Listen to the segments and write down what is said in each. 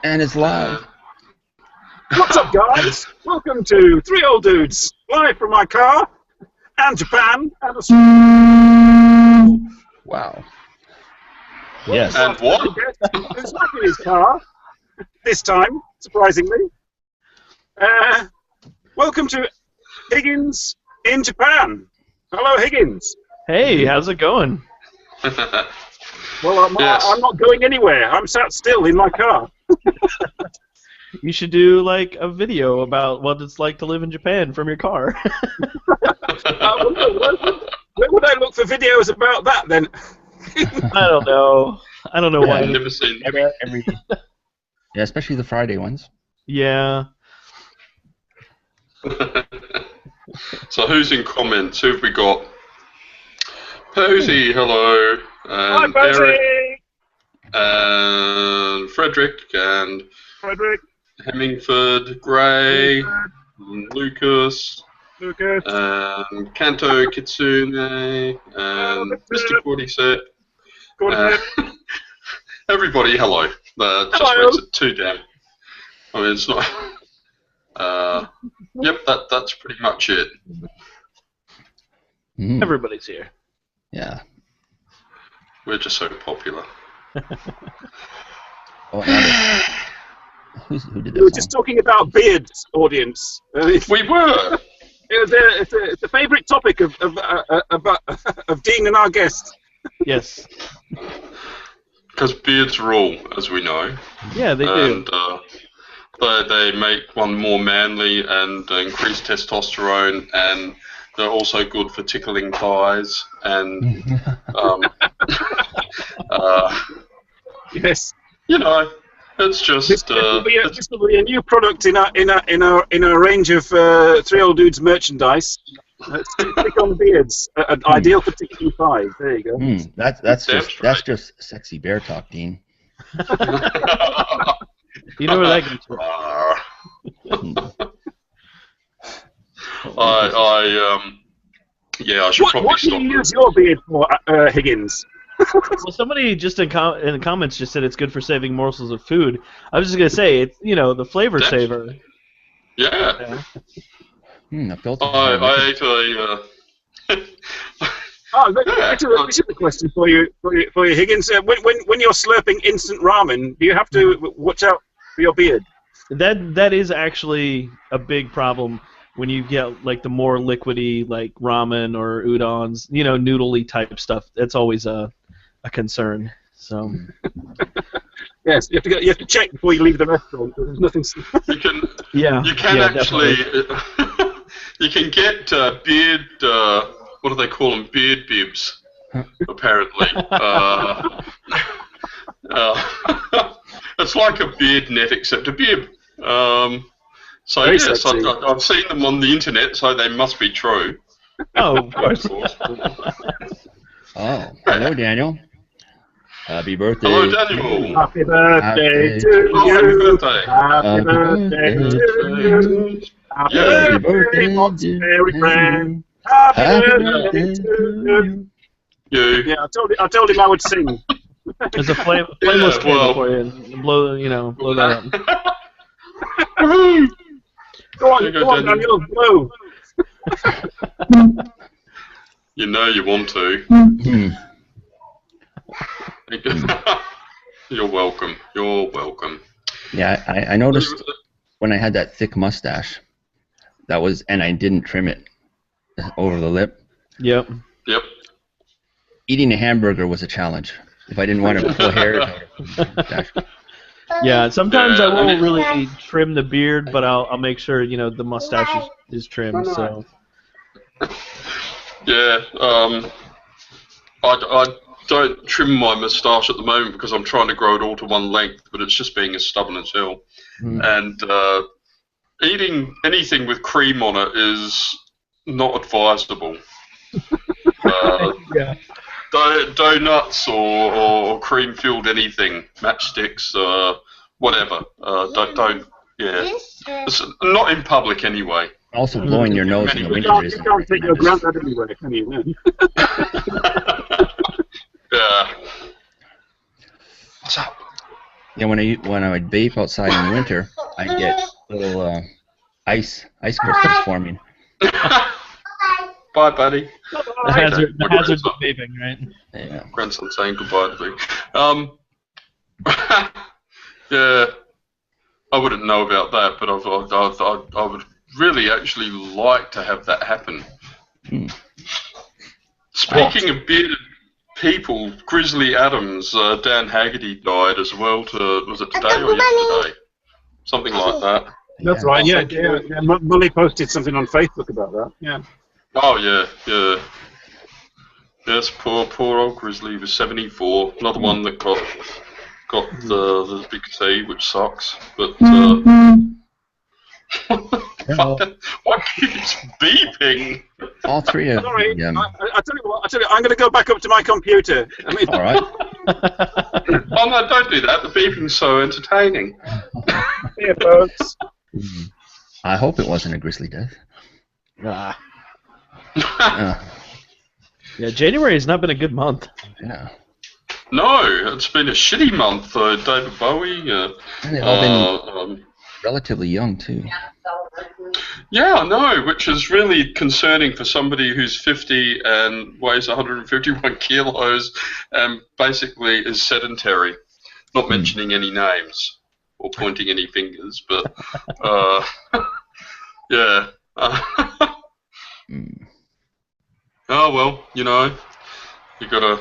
And it's live. What's up, guys? Welcome to Three Old Dudes, live from my car, and Japan, and Wow. Well, Yes. And what? Who's not in his car this time, surprisingly. Welcome to Higgins in Japan. Hello, Higgins. Hey, how's it going? Well, Yes. I'm not going anywhere. I'm sat still in my car. You should do like a video about what it's like to live in Japan from your car. Where would I look for videos about that then? I don't know. I don't know why. I've never seen. Every yeah, especially the Friday ones. Yeah. So who's in comments? Who have we got? Posey, hello. Hi, And Posey. Eric, and Frederick, and Frederick. Hemmingford, Gray, and Lucas, and Kanto Kitsune, and Mr. 47. Everybody, hello. Just Hello. makes it too damn. I mean, it's not. Yep, that's pretty much it. Mm. Everybody's here. Yeah. We're just so popular. Oh, who did We were that just song? talking about beards, audience. We were. It's a favourite topic of Dean and our guests. Yes. Because beards rule, as we know. Yeah, they do. And they make one more manly and increase testosterone, and they're also good for tickling thighs. And Yes. you know, it's just This will be a new product in our range of Three Old Dudes merchandise. Stick on beards, ideal for tickling thighs. There you go. That's just sexy bear talk, Dean. You know where that comes from. Yeah, I should probably What do stop. you use your beard for, Higgins? Well, somebody just in the comments just said it's good for saving morsels of food. I was just gonna say it's the flavor saver. Yeah. A filter. I ate a. This is a question for you, Higgins. When you're slurping instant ramen, do you have to watch out for your beard? That is actually a big problem when you get like the more liquidy like ramen or udons, noodly type stuff. That's always a concern. So. Yes, you have to check before you leave the restaurant. There's nothing. You can. Yeah. You can actually. Definitely. You can get beard. What do they call them? Beard bibs. Apparently. It's like a beard net except a bib. So Very yes, sexy. I've seen them on the internet, so they must be true. Oh, of course. Oh, hello, Daniel. Happy birthday. Hello, Daniel. Happy birthday to Oh, you. happy birthday. Happy birthday to you. Happy Yeah. birthday, Moxberry friend. Happy birthday to you. You. Yeah, I told him I would sing. There's a flameless candle for you. And blow that up. Go on, Daniel, blow. You know you want to. Hmm. You're welcome. You're welcome. Yeah, I noticed when I had that thick mustache, and I didn't trim it over the lip. Yep. Yep. Eating a hamburger was a challenge. If I didn't want to pull hair out of the mustache. Yeah, sometimes Yeah, I won't I mean- really trim the beard, but I'll make sure the mustache is trimmed. So Yeah. I don't trim my moustache at the moment because I'm trying to grow it all to one length, but it's just being as stubborn as hell. And eating anything with cream on it is not advisable. yeah, Donuts or cream-filled anything, matchsticks, whatever. Don't. Yeah. It's not in public anyway. Also, blowing your nose in the You winter can't, is you can't take your granddad anywhere, can you? No. Yeah. What's up? Yeah, when I would vape outside in the winter, I'd get little ice crystals forming. Bye, buddy. The hazards of vaping, right? Yeah. Grandson saying goodbye to me. Yeah, I wouldn't know about that, but I would really actually like to have that happen. Speaking of bearded people, Grizzly Adams, Dan Haggerty died as well. Was it today or yesterday? Something like that. That's right. Yeah. Mully posted something on Facebook about that. Yeah. Oh yeah. Yes, poor old Grizzly. He was 74. Another one that got the big C, which sucks. But what keeps beeping? All three of Sorry, them. I tell you what. I'm going to go back up to my computer. I mean, All right. Oh no, don't do that. The beeping's so entertaining. here, folks. I hope it wasn't a grisly death. Yeah, January has not been a good month. Yeah. No, it's been a shitty month. David Bowie. And they've all been relatively young too. Yeah, I know, which is really concerning for somebody who's 50 and weighs 151 kilos and basically is sedentary. Not mentioning any names or pointing any fingers, but yeah. Oh well, you got to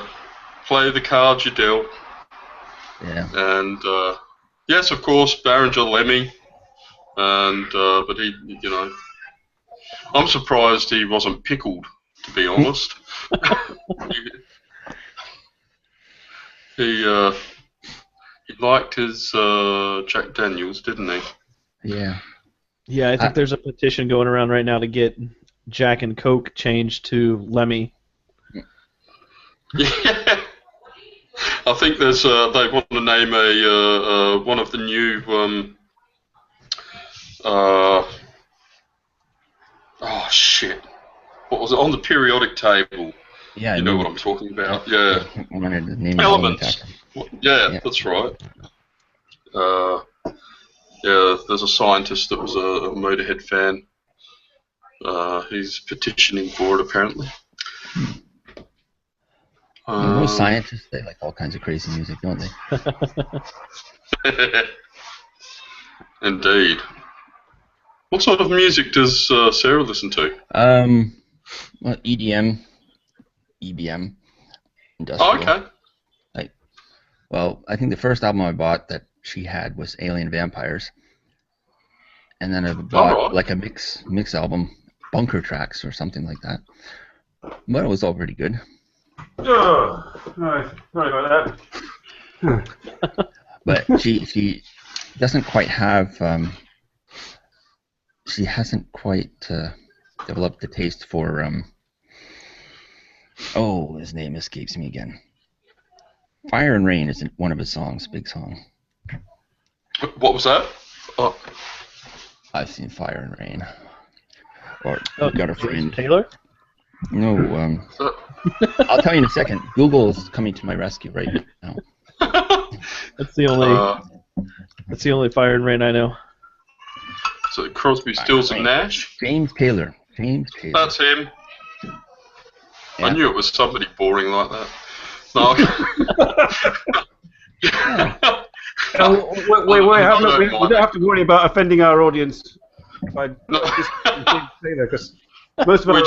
play the cards you dealt. Yeah. And yes, of course, Barringer Lemmy. And but he, I'm surprised he wasn't pickled, to be honest. He liked his Jack Daniels, didn't he? Yeah. Yeah, I think there's a petition going around right now to get Jack and Coke changed to Lemmy. Yeah. I think there's they want to name one of the new oh shit! What was it on the periodic table? Yeah. You know what I'm talking about. Yeah. Wanted to name Elements. Yeah, that's right. Yeah, there's a scientist that was a Motorhead fan. He's petitioning for it apparently. Most scientists, they like all kinds of crazy music, don't they? Indeed. What sort of music does Sarah listen to? Well, EDM, EBM, industrial. Oh, okay. Well, I think the first album I bought that she had was Alien Vampires, and then I bought like a mix album, Bunker Tracks or something like that. But it was all pretty good. Oh, sorry about that. But she doesn't quite have. She hasn't quite developed the taste for. Oh, his name escapes me again. Fire and Rain is one of his songs, big song. What was that? Oh. I've seen Fire and Rain. Or Got a Friend. Taylor? No, I'll tell you in a second. Google's coming to my rescue right now. That's the only Fire and Rain I know. So Crosby, Stills and Nash? James Taylor. That's him. Yeah. I knew it was somebody boring like that. No. We don't have to worry about offending our audience by Taylor, because most of our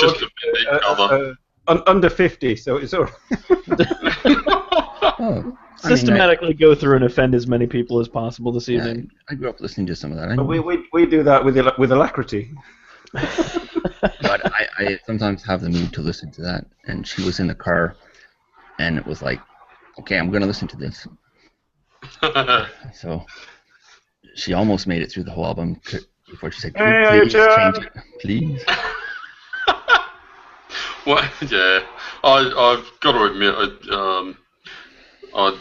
under 50, so it's all right. Systematically go through and offend as many people as possible this evening. I grew up listening to some of that. But we do that with alacrity. But I sometimes have the mood to listen to that, and she was in the car, and it was like, okay, I'm going to listen to this. So she almost made it through the whole album before she said, please change it, please. Well, yeah, I've got to admit,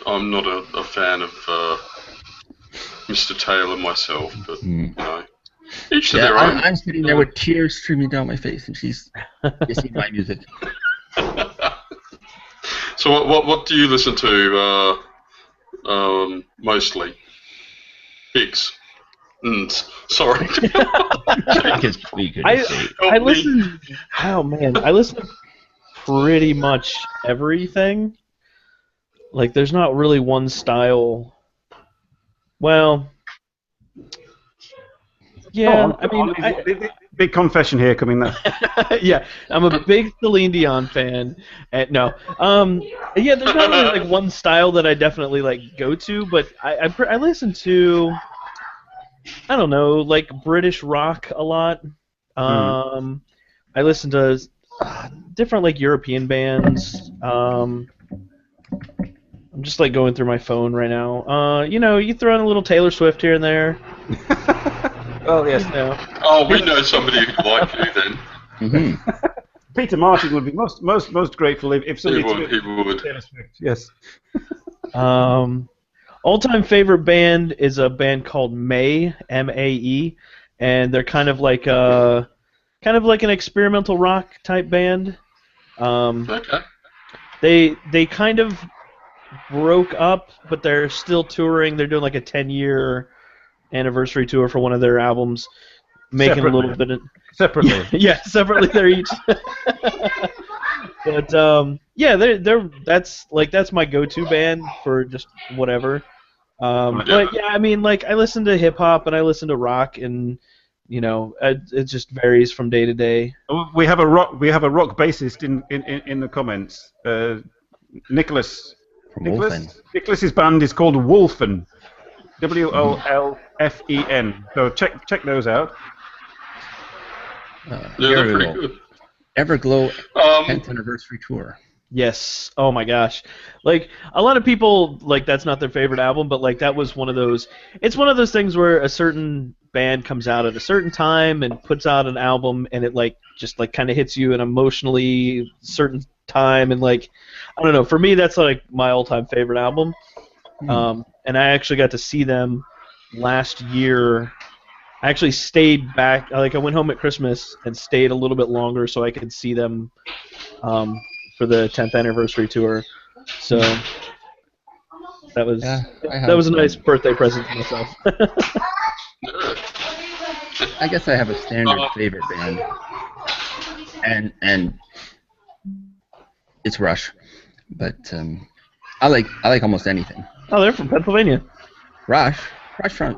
I'm not a fan of Mr. Taylor myself, but each to their own. I'm sitting there with tears streaming down my face, and she's listening to my music. So what do you listen to mostly? Higgs. Sorry. I listen. Oh man, I listen to pretty much everything. Like, there's not really one style. Well, yeah. I mean, big confession here coming there. yeah, I'm a big Celine Dion fan. No, yeah, there's not really like one style that I definitely like go to, but I listen to, I don't know, like British rock a lot. I listen to different like European bands. I'm just like going through my phone right now. You throw in a little Taylor Swift here and there. Oh yes. Oh, we know somebody who'd like you then. Mm-hmm. Peter Martin would be most grateful if somebody. He would. Taylor Swift. Yes. All-time favorite band is a band called Mae, M-A-E, and they're kind of like an experimental rock type band. Okay. They kind of broke up, but they're still touring. They're doing like a 10-year anniversary tour for one of their albums, making separately. A little bit of separately. Yeah, separately they're each. But yeah, that's my go-to band for just whatever. But yeah, I mean, like I listen to hip hop and I listen to rock, and it just varies from day to day. We have a rock bassist in the comments. Nicholas. Nicholas's band is called Wolfen. WOLFEN. So check those out. Yeah, they're pretty good. Everglow 10th anniversary tour. Yes. Oh my gosh. Like a lot of people like that's not their favorite album, but like that was one of those. It's one of those things where a certain band comes out at a certain time and puts out an album, and it like just like kind of hits you an emotionally certain time, and like I don't know. For me, that's like my all-time favorite album. And I actually got to see them last year. I actually stayed back. Like I went home at Christmas and stayed a little bit longer so I could see them for the 10th anniversary tour. So that was a nice birthday present to myself. I guess I have a standard favorite band, and it's Rush, but I like almost anything. Oh, they're from Pennsylvania. Rush from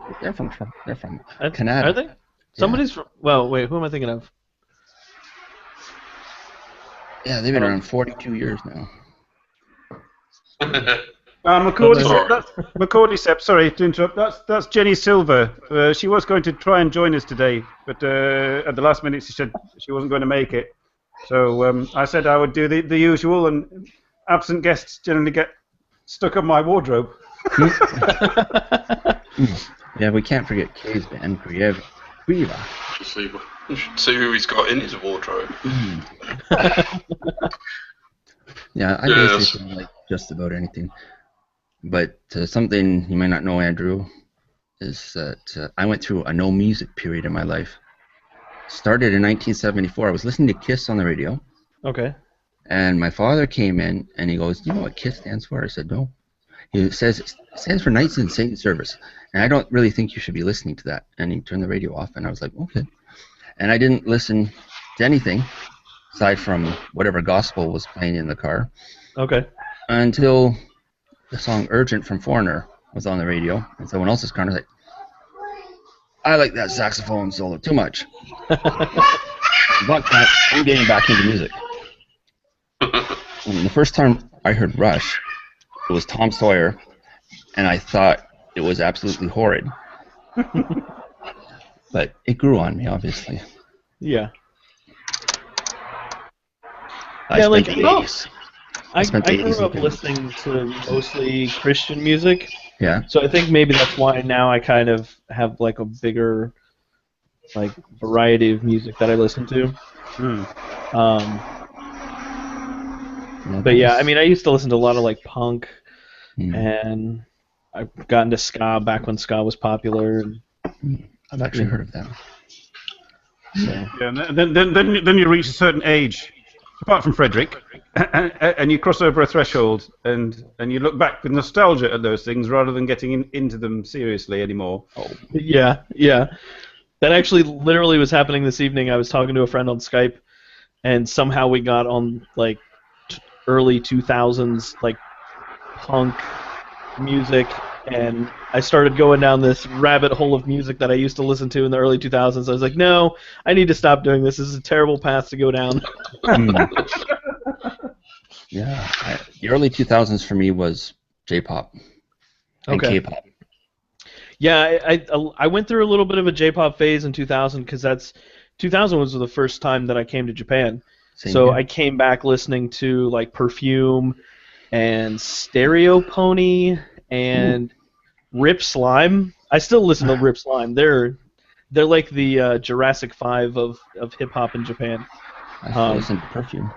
Canada. Are they? Somebody's from. Well, wait, who am I thinking of? Yeah, they've been around 42 years now. McCordyceps, sorry to interrupt. That's Jenny Silver. She was going to try and join us today, but at the last minute she said she wasn't going to make it. So I said I would do the usual, and absent guests generally get stuck on my wardrobe. Yeah, we can't forget Kay's band, Grieva. You should see who he's got in his wardrobe. Yeah, I basically like just about anything. But something you may not know, Andrew, is that I went through a no music period in my life. Started in 1974. I was listening to KISS on the radio. Okay. And my father came in and he goes, "Do you know what KISS stands for?" I said, "No." He says it stands for Knights in Satan Service, and I don't really think you should be listening to that. And he turned the radio off, and I was like, okay. And I didn't listen to anything aside from whatever gospel was playing in the car. Okay. Until the song "Urgent" from Foreigner was on the radio, and someone else's car, and I was like, I like that saxophone solo too much. But I'm getting back into music. And the first time I heard Rush, it was Tom Sawyer, and I thought it was absolutely horrid. But it grew on me, obviously. Yeah. I grew up listening to mostly Christian music. Yeah. So I think maybe that's why now I kind of have like a bigger like variety of music that I listen to. But yeah, I mean, I used to listen to a lot of like punk, and I got into ska back when ska was popular. I've actually heard of that. So. Yeah, then you reach a certain age, apart from Frederick. and you cross over a threshold, and you look back with nostalgia at those things rather than getting into them seriously anymore. Oh, Yeah, yeah. That actually literally was happening this evening. I was talking to a friend on Skype, and somehow we got on like early 2000s like punk music, and I started going down this rabbit hole of music that I used to listen to in the early 2000s. I was like, no, I need to stop doing this. This is a terrible path to go down. Yeah, the early 2000s for me was J-pop and Okay. K-pop. Yeah, I went through a little bit of a J-pop phase in 2000 because 2000 was the first time that I came to Japan. Same So here. I came back listening to like Perfume and Stereo Pony and Rip Slime. I still listen to Rip Slime. They're like the Jurassic 5 of hip hop in Japan. I still listen to Perfume.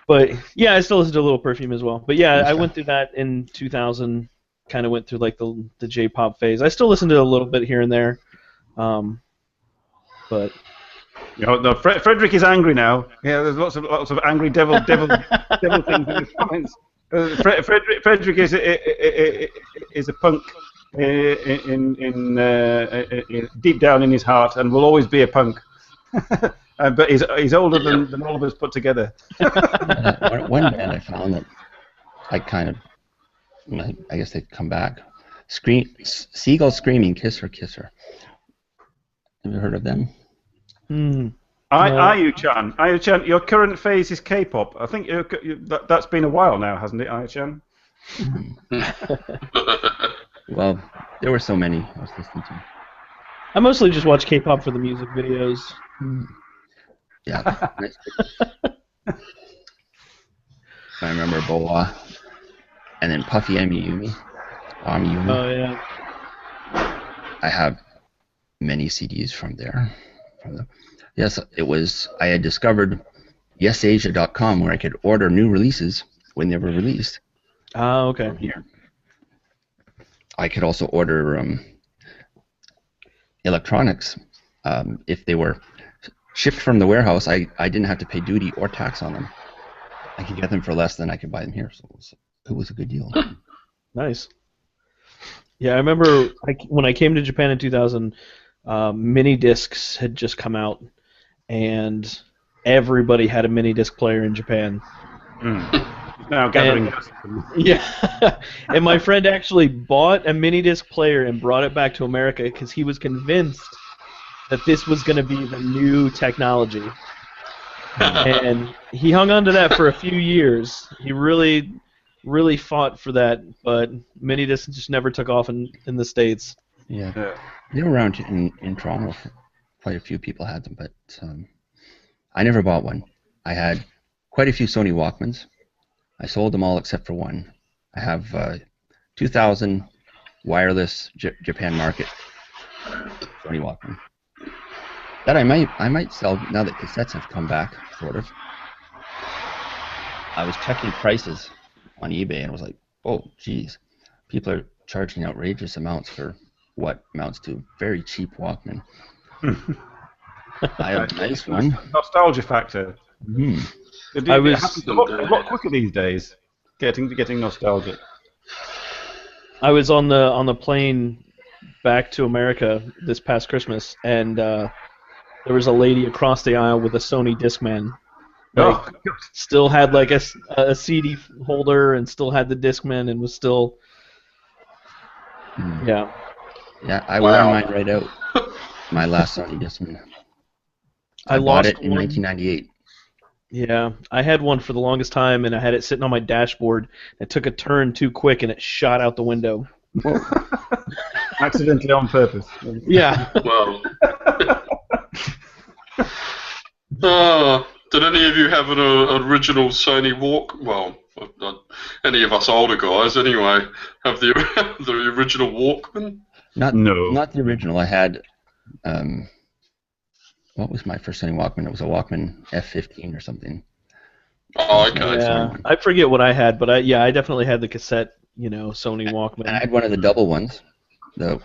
But yeah, I still listen to a little Perfume as well. But yeah, Nice I guy. went through that in 2000. Kind of went through like the J-pop phase. I still listen to a little bit here and there. But No, Frederick is angry now. Yeah, there's lots of angry devil things in his comments. Frederick is a punk in deep down in his heart, and will always be a punk. But he's older than all of us put together. One band I found that I kind of, I guess they'd come back. Seagull Screaming, Kiss Her, Kiss Her. Have you heard of them? Ayu-chan, your current phase is K-pop. I think that's been a while now, hasn't it, Ayu-chan? Well, there were so many I was listening to. I mostly just watch K-pop for the music videos. Yeah. Nice. I remember Boa, and then Puffy Amiyumi. Oh yeah. I have many CDs from there. Yes, it was. I had discovered YesAsia.com where I could order new releases when they were released. Ah, okay. Here. I could also order electronics if they were shipped from the warehouse. I didn't have to pay duty or tax on them. I could get them for less than I could buy them here, so it was a good deal. Nice. Yeah, I remember when I came to Japan in 2000, mini discs had just come out, and everybody had a mini disc player in Japan. Now gathering. Yeah, and my friend actually bought a mini disc player and brought it back to America because he was convinced that this was going to be the new technology. And he hung on to that for a few years. He really fought for that, but mini discs just never took off in the States. Yeah. They were around in Toronto. Quite a few people had them, but I never bought one. I had quite a few Sony Walkmans. I sold them all except for one. I have 2000 wireless Japan market Sony Walkman. That I might sell now that cassettes have come back, sort of. I was checking prices on eBay and was like, oh, geez, people are charging outrageous amounts for what amounts to very cheap Walkman. I have a nice one. Nostalgia factor. Mm-hmm. It happens a lot quicker these days. Getting nostalgic. I was on the plane back to America this past Christmas, and there was a lady across the aisle with a Sony Discman. Like, still had like a CD holder and still had the Discman and was still. Yeah. Yeah, I wore mine right out. My last Sony Discman. I bought it in 1998. Yeah, I had one for the longest time, and I had it sitting on my dashboard. It took a turn too quick, and it shot out the window. Accidentally on purpose. Yeah. Well. Did any of you have an original Sony Walk? Well, not any of us older guys, anyway, have the original Walkman? Not the original. I had. What was my first Sony Walkman? It was a Walkman F15 or something. Oh, okay. Yeah, I forget what I had, but I definitely had the cassette, Sony Walkman. And I had one of the double ones. Though.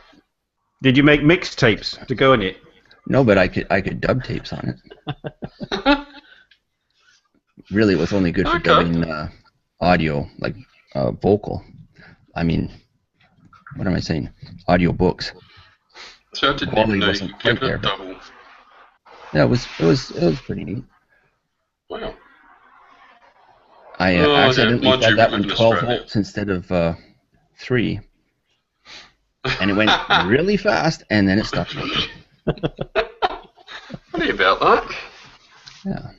Did you make mixtapes to go in it? No, but I could dub tapes on it. really, it was only good for Okay. dubbing audio, like vocal. I mean, what am I saying? Audio books. So I didn't Quality even know you wasn't could quite get there, a but double. yeah, it was pretty neat. Wow. I Oh, yeah. accidentally Mind you, fed we that live one in 12 Australia. volts instead of 3, and it went really fast, and then it stopped working. Funny about that. Yeah.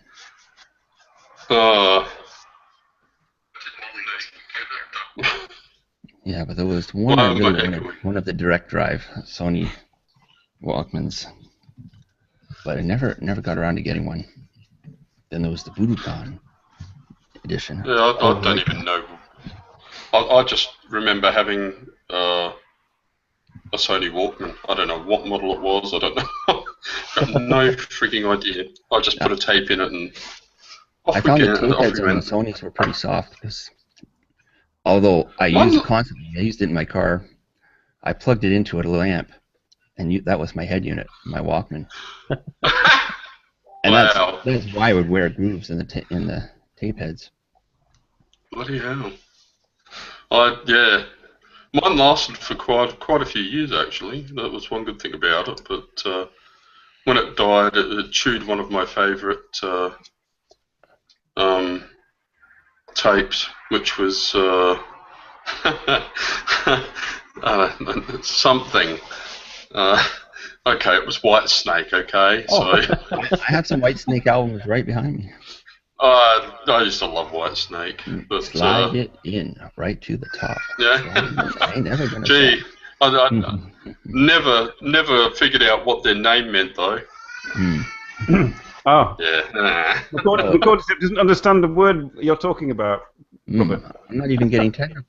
Yeah, but there was one I Well, really okay, wanted, cool. one of the direct drive Sony Walkmans, but I never got around to getting one. Then there was the Budokan edition. Yeah, I don't even know. I just remember having a Sony Walkman. I don't know what model it was. I don't know. Got no freaking idea. I just put a tape in it and I off we found the go. tape Off heads we on the went. Sonys were pretty soft because, although I used One. it constantly, I used it in my car. I plugged it into a lamp, and that was my head unit, my Walkman. And Wow. that's why I would wear grooves in the tape heads. Bloody hell. Yeah. Mine lasted for quite a few years actually. That was one good thing about it. But when it died, it chewed one of my favourite tapes, which was something. Okay, it was White Snake. Okay, Oh, so I have some White Snake albums right behind me. I used to love White Snake, but Slide it in right to the top. yeah. I ain't never gonna Gee, stop. I never figured out what their name meant though. Oh. Yeah. Recordicip doesn't understand the word you're talking about, Robert. I'm not even getting technical.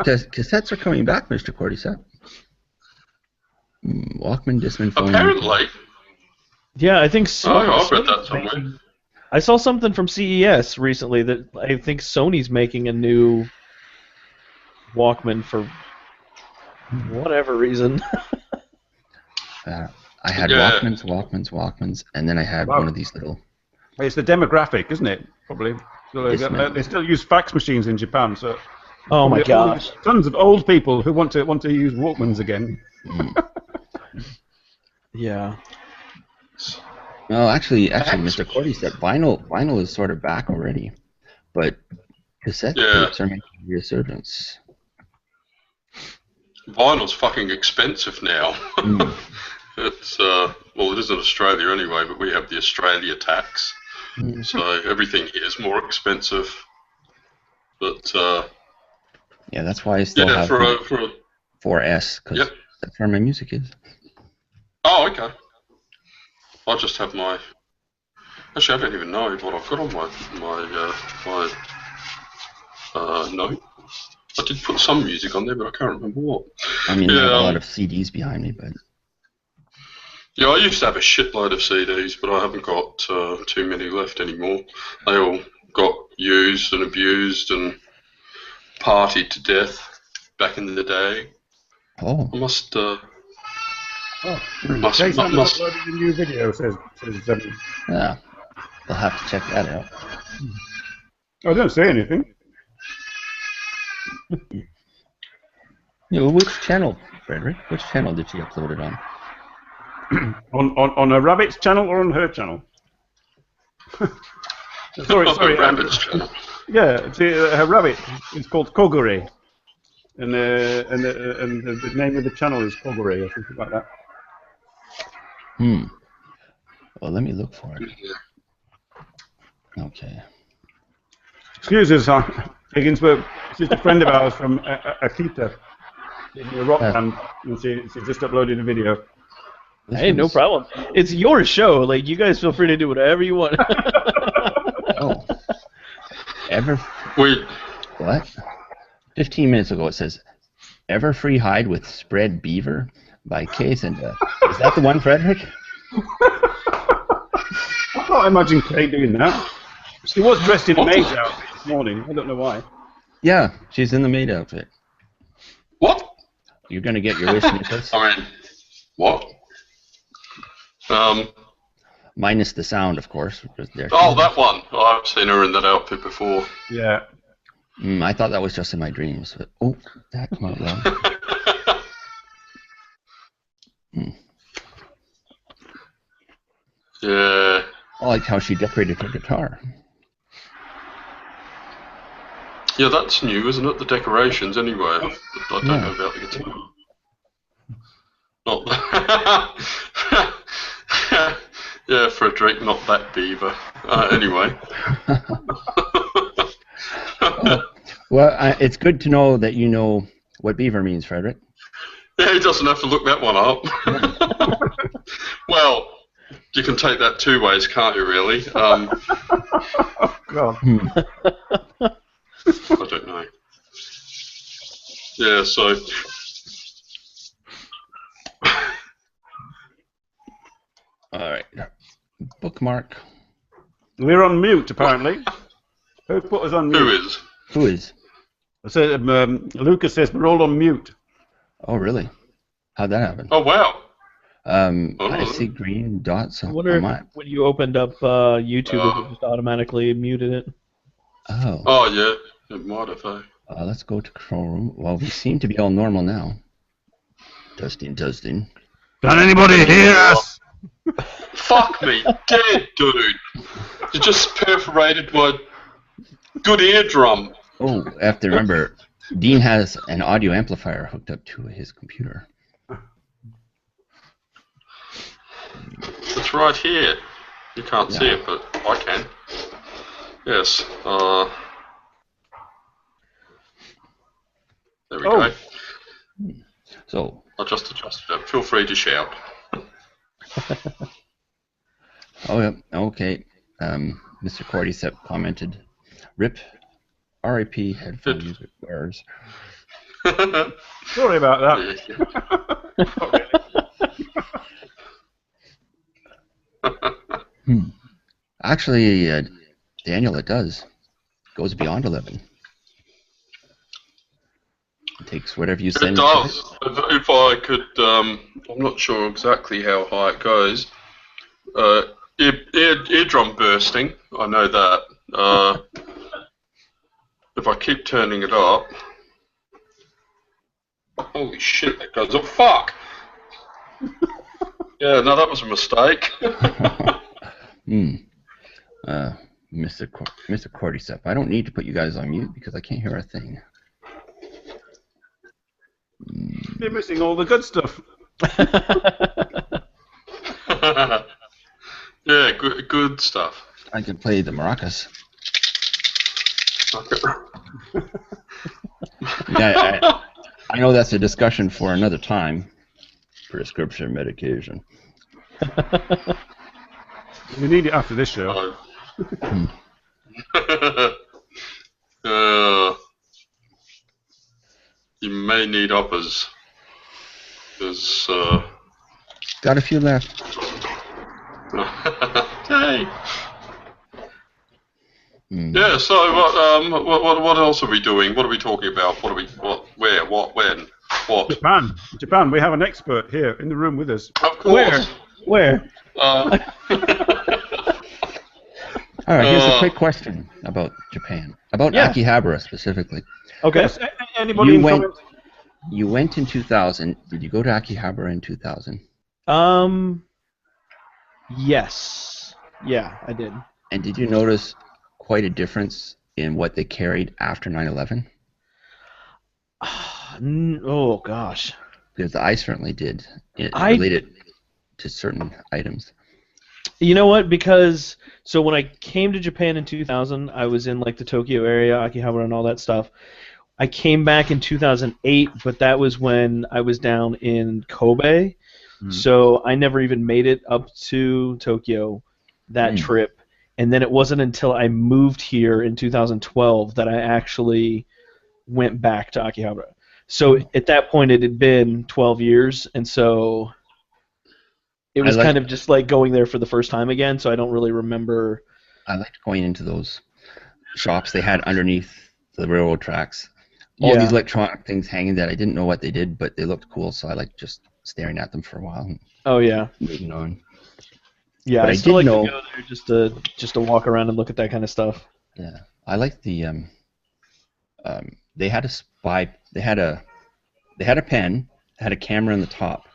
Cassettes are coming back, Mr. Cordyceps. Walkman, Discman, phone. Apparently. Yeah, I think so. I've read that somewhere. I saw something from CES recently that I think Sony's making a new Walkman for whatever reason. I had Walkmans, and then I had one of these little. It's the demographic, isn't it? Probably. So they still use fax machines in Japan, so. Oh my gosh! Tons of old people who want to use Walkmans again. Yeah. No, actually, Mr. Cordyceps, vinyl is sort of back already, but cassette tapes are making a resurgence. Vinyl's fucking expensive now. It's well, it is in Australia anyway, but we have the Australia tax, so everything here is more expensive. But yeah, that's why I still have for a 4S, because that's where my music is. Oh, okay. I just have my. Actually, I don't even know what I've got on my note. I did put some music on there, but I can't remember what. I mean, I have a lot of CDs behind me, but. Yeah, I used to have a shitload of CDs, but I haven't got too many left anymore. They all got used and abused and partied to death back in the day. Oh. I must. Jason uploaded a new video. Says yeah, I'll have to check that out. I don't say anything. Which channel, Frederick? Which channel did she upload it on? on a rabbit's channel or on her channel? sorry. Rabbit's channel. Yeah, her rabbit is called Kogure, and the name of the channel is Kogure or something like that. Well, let me look for it. Okay. Excuse us, Higgins, but she's a friend of ours from Akita, in a rock band, and she just uploaded a video. Hey, no problem. It's your show. Like, you guys feel free to do whatever you want. Oh. Wait. What? 15 minutes ago it says, Ever Free Hide with Spread Beaver by Case and is that the one, Frederick? I can't imagine Kate doing that. She was dressed in a maid's outfit this morning. I don't know why. Yeah, she's in the maid outfit. What? You're going to get your wish, Nicholas. I mean, what? Minus the sound, of course. Oh, that one. Oh, I've seen her in that outfit before. Yeah. I thought that was just in my dreams. But, that came out well. Yeah. I liked how she decorated her guitar. Yeah, that's new, isn't it? The decorations, anyway. I don't know about the guitar. Not yeah, Frederick, not that beaver. Anyway. Well, it's good to know that you know what beaver means, Frederick. Yeah, he doesn't have to look that one up. Well, you can take that two ways, can't you, really? God. I don't know. Yeah, so... Alright. Bookmark. We're on mute, apparently. Who put us on mute? Who is? I said, Lucas says we're all on mute. Oh, really? How'd that happen? Oh, wow. I see green dots. I wonder if when you opened up YouTube, it just automatically muted it. Oh. Oh, yeah. It might have, let's go to control room. Well, we seem to be all normal now. Testing. Can anybody hear us? Fuck me dead, dude. You just perforated my good eardrum. Oh, I have to remember, Dean has an audio amplifier hooked up to his computer. It's right here. You can't see it, but I can. Yes. There we go. So. I just adjusted it. Feel free to shout. Oh, yeah. Okay. Mr. Cordyceps commented, "Rip, R.I.P. headphone music wearers." Sorry about that. Actually, Daniel, it does. It goes beyond 11. It takes whatever you send. It does. If I could, I'm not sure exactly how high it goes. Eardrum bursting, I know that. If I keep turning it up, holy shit, that goes up. Fuck. Yeah, no, that was a mistake. Mr. Cordyceps, I don't need to put you guys on mute because I can't hear a thing. You're missing all the good stuff. Yeah, good stuff. I can play the maracas. Yeah, I know that's a discussion for another time. Prescription medication. We need it after this show. You may need uppers. There's got a few left. Hey. Yeah. So what else are we doing? What are we talking about? Where? What? When? What? Japan. We have an expert here in the room with us. Of course. Where? All right. Here's a quick question about Japan. About Akihabara specifically. Okay. Yes, anybody you went in 2000. Did you go to Akihabara in 2000? Yes. Yeah, I did. And did you notice quite a difference in what they carried after 9/11? Oh gosh. Because I certainly did. It related to certain items. You know what? Because so when I came to Japan in 2000, I was in like the Tokyo area, Akihabara, and all that stuff. I came back in 2008, but that was when I was down in Kobe. So I never even made it up to Tokyo that trip. And then it wasn't until I moved here in 2012 that I actually went back to Akihabara. So at that point it had been 12 years, and so it was kind of just like going there for the first time again, so I don't really remember. I liked going into those shops they had underneath the railroad tracks. All these electronic things hanging that I didn't know what they did, but they looked cool, so I liked just staring at them for a while. Oh, yeah. Moving on. Yeah, But I I still did like know. to go there just to walk around and look at that kind of stuff. Yeah, I like the. They had a spy. They had a pen. Had a camera in the top.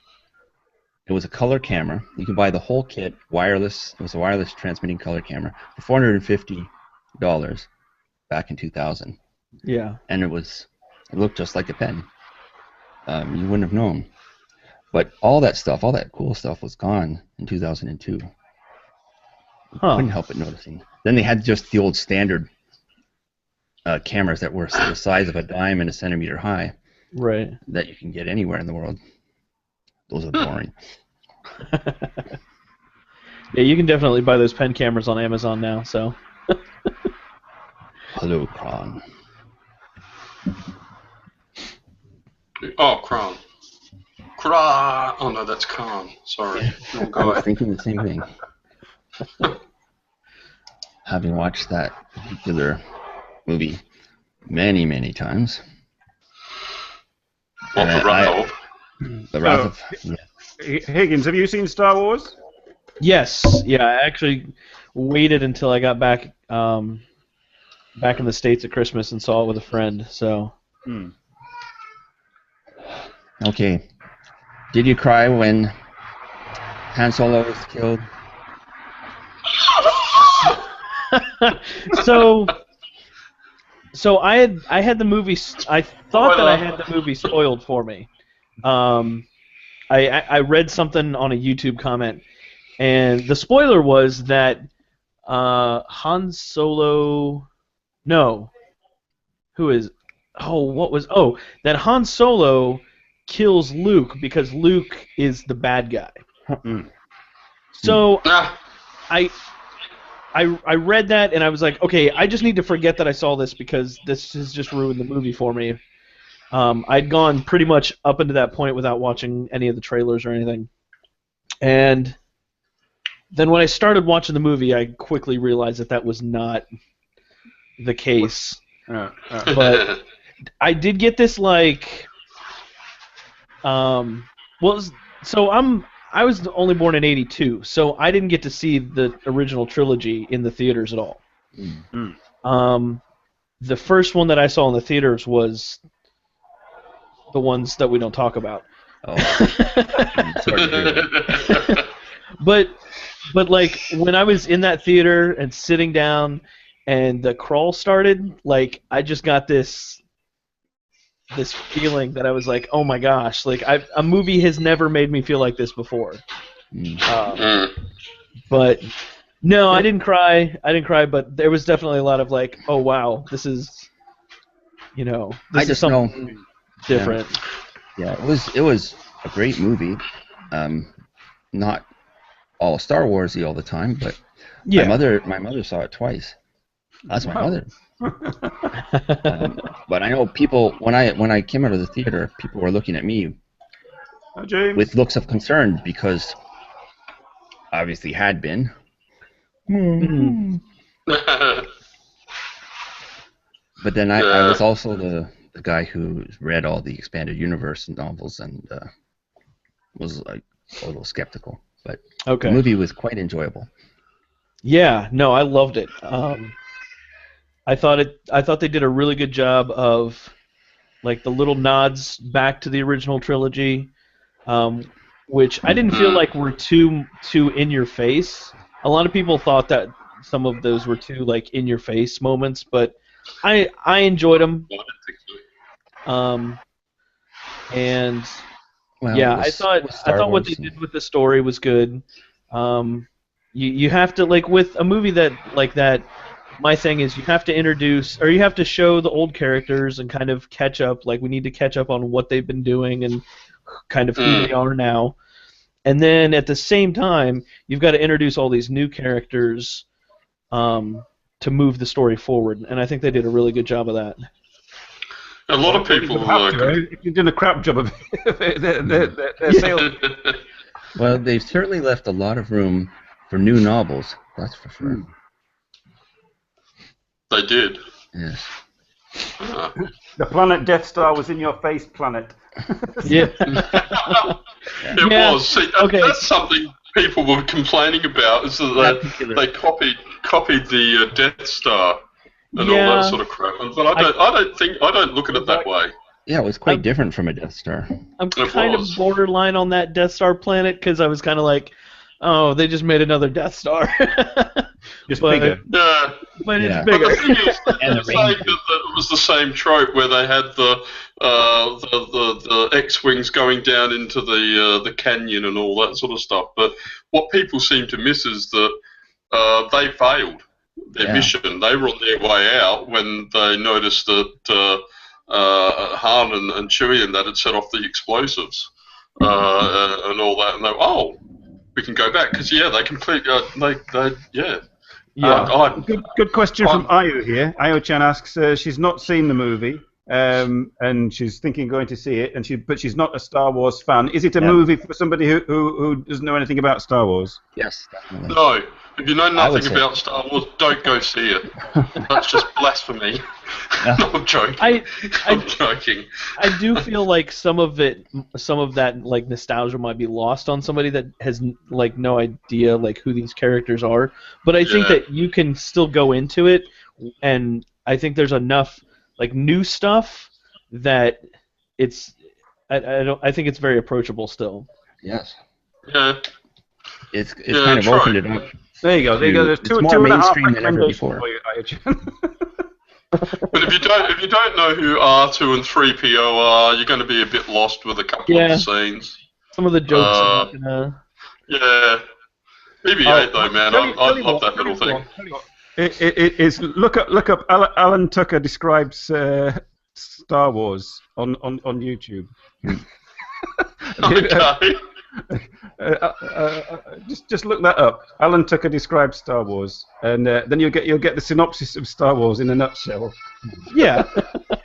It was a color camera. You could buy the whole kit, wireless. It was a wireless transmitting color camera for $450 back in 2000. Yeah. And it looked just like a pen. You wouldn't have known. But all that stuff, all that cool stuff was gone in 2002. Couldn't help but noticing. Then they had just the old standard cameras that were the size of a dime and a centimeter high. Right. That you can get anywhere in the world. Those are boring. Yeah, you can definitely buy those pen cameras on Amazon now, so. Hello, Kron. Oh, Kron. Kron. Oh, no, that's Khan. Sorry. I was thinking the same thing. Having watched that particular movie many, many times. What, the Wrath of? The Wrath of... Yeah. Higgins, have you seen Star Wars? Yes. Yeah, I actually waited until I got back back in the States at Christmas and saw it with a friend, so... Okay. Did you cry when Han Solo was killed? So I had the movie. I thought that I had the movie spoiled for me. I read something on a YouTube comment, and the spoiler was that Han Solo. No. Who is? Oh, what was? Oh, that Han Solo kills Luke because Luke is the bad guy. So I read that and I was like, okay, I just need to forget that I saw this because this has just ruined the movie for me. I'd gone pretty much up into that point without watching any of the trailers or anything. And then when I started watching the movie, I quickly realized that was not the case. But I did get this like, I was only born in '82, so I didn't get to see the original trilogy in the theaters at all. The first one that I saw in the theaters was the ones that we don't talk about. Oh. Sorry to hear that. But like when I was in that theater and sitting down and the crawl started, like I just got this feeling that I was like, oh my gosh, like a movie has never made me feel like this before. But no, I didn't cry. But there was definitely a lot of like, oh wow, this is something different. Yeah, it was a great movie. Not all Star Warsy all the time, but my mother saw it twice. That's my mother. But I know people when I came out of the theater, people were looking at me with looks of concern because obviously had been. But then I was also the guy who read all the expanded universe novels and was like a little skeptical. But the movie was quite enjoyable. Yeah, no, I loved it. I thought they did a really good job of like the little nods back to the original trilogy, which I didn't feel like were too in your face. A lot of people thought that some of those were too like in your face moments, but I enjoyed them. And I thought what they did with the story was good. You have to like with a movie like that. My thing is you have to introduce or you have to show the old characters and kind of catch up. Like we need to catch up on what they've been doing and kind of who they are now. And then at the same time, you've got to introduce all these new characters to move the story forward. And I think they did a really good job of that. A lot of people you've done a crap job of their sales. Well, they've certainly left a lot of room for new novels. That's for sure. They did. Yes. The planet Death Star was in your face, planet. It was. See, that's something people were complaining about is that they copied the Death Star and all that sort of crap. But I don't look at it that way. Yeah, it was quite different from a Death Star. I'm kind of borderline on that Death Star planet because I was kind of like, oh, they just made another Death Star. Just bigger. Yeah. But it's bigger. But the thing is, it was the same trope where they had the X-wings going down into the canyon and all that sort of stuff. But what people seem to miss is that they failed their mission. They were on their way out when they noticed that Han and Chewie and that had set off the explosives and all that, and they we can go back because they completely Good question from Ayu here. Ayu-chan asks, she's not seen the movie, and she's thinking of going to see it, but she's not a Star Wars fan. Is it a movie for somebody who doesn't know anything about Star Wars? Yes, definitely. No. If you know nothing about Star Wars, don't go see it. That's just blasphemy. No, I'm joking. I'm joking. I do feel like some of that like nostalgia might be lost on somebody that has like no idea like who these characters are. But I think that you can still go into it, and I think there's enough like new stuff that it's. I think it's very approachable still. Yes. Yeah. It's kind of opened it up. There you go. There's two more mainstream than ever before. But if you don't know who R2 and 3PO are, you're going to be a bit lost with a couple of the scenes. Some of the jokes are not gonna. Yeah. BB-8 though, man, I love that little thing. It's look up. Alan Tucker describes Star Wars on YouTube. Okay. Just look that up. Alan Tucker describes Star Wars, and then you'll get the synopsis of Star Wars in a nutshell. Yeah.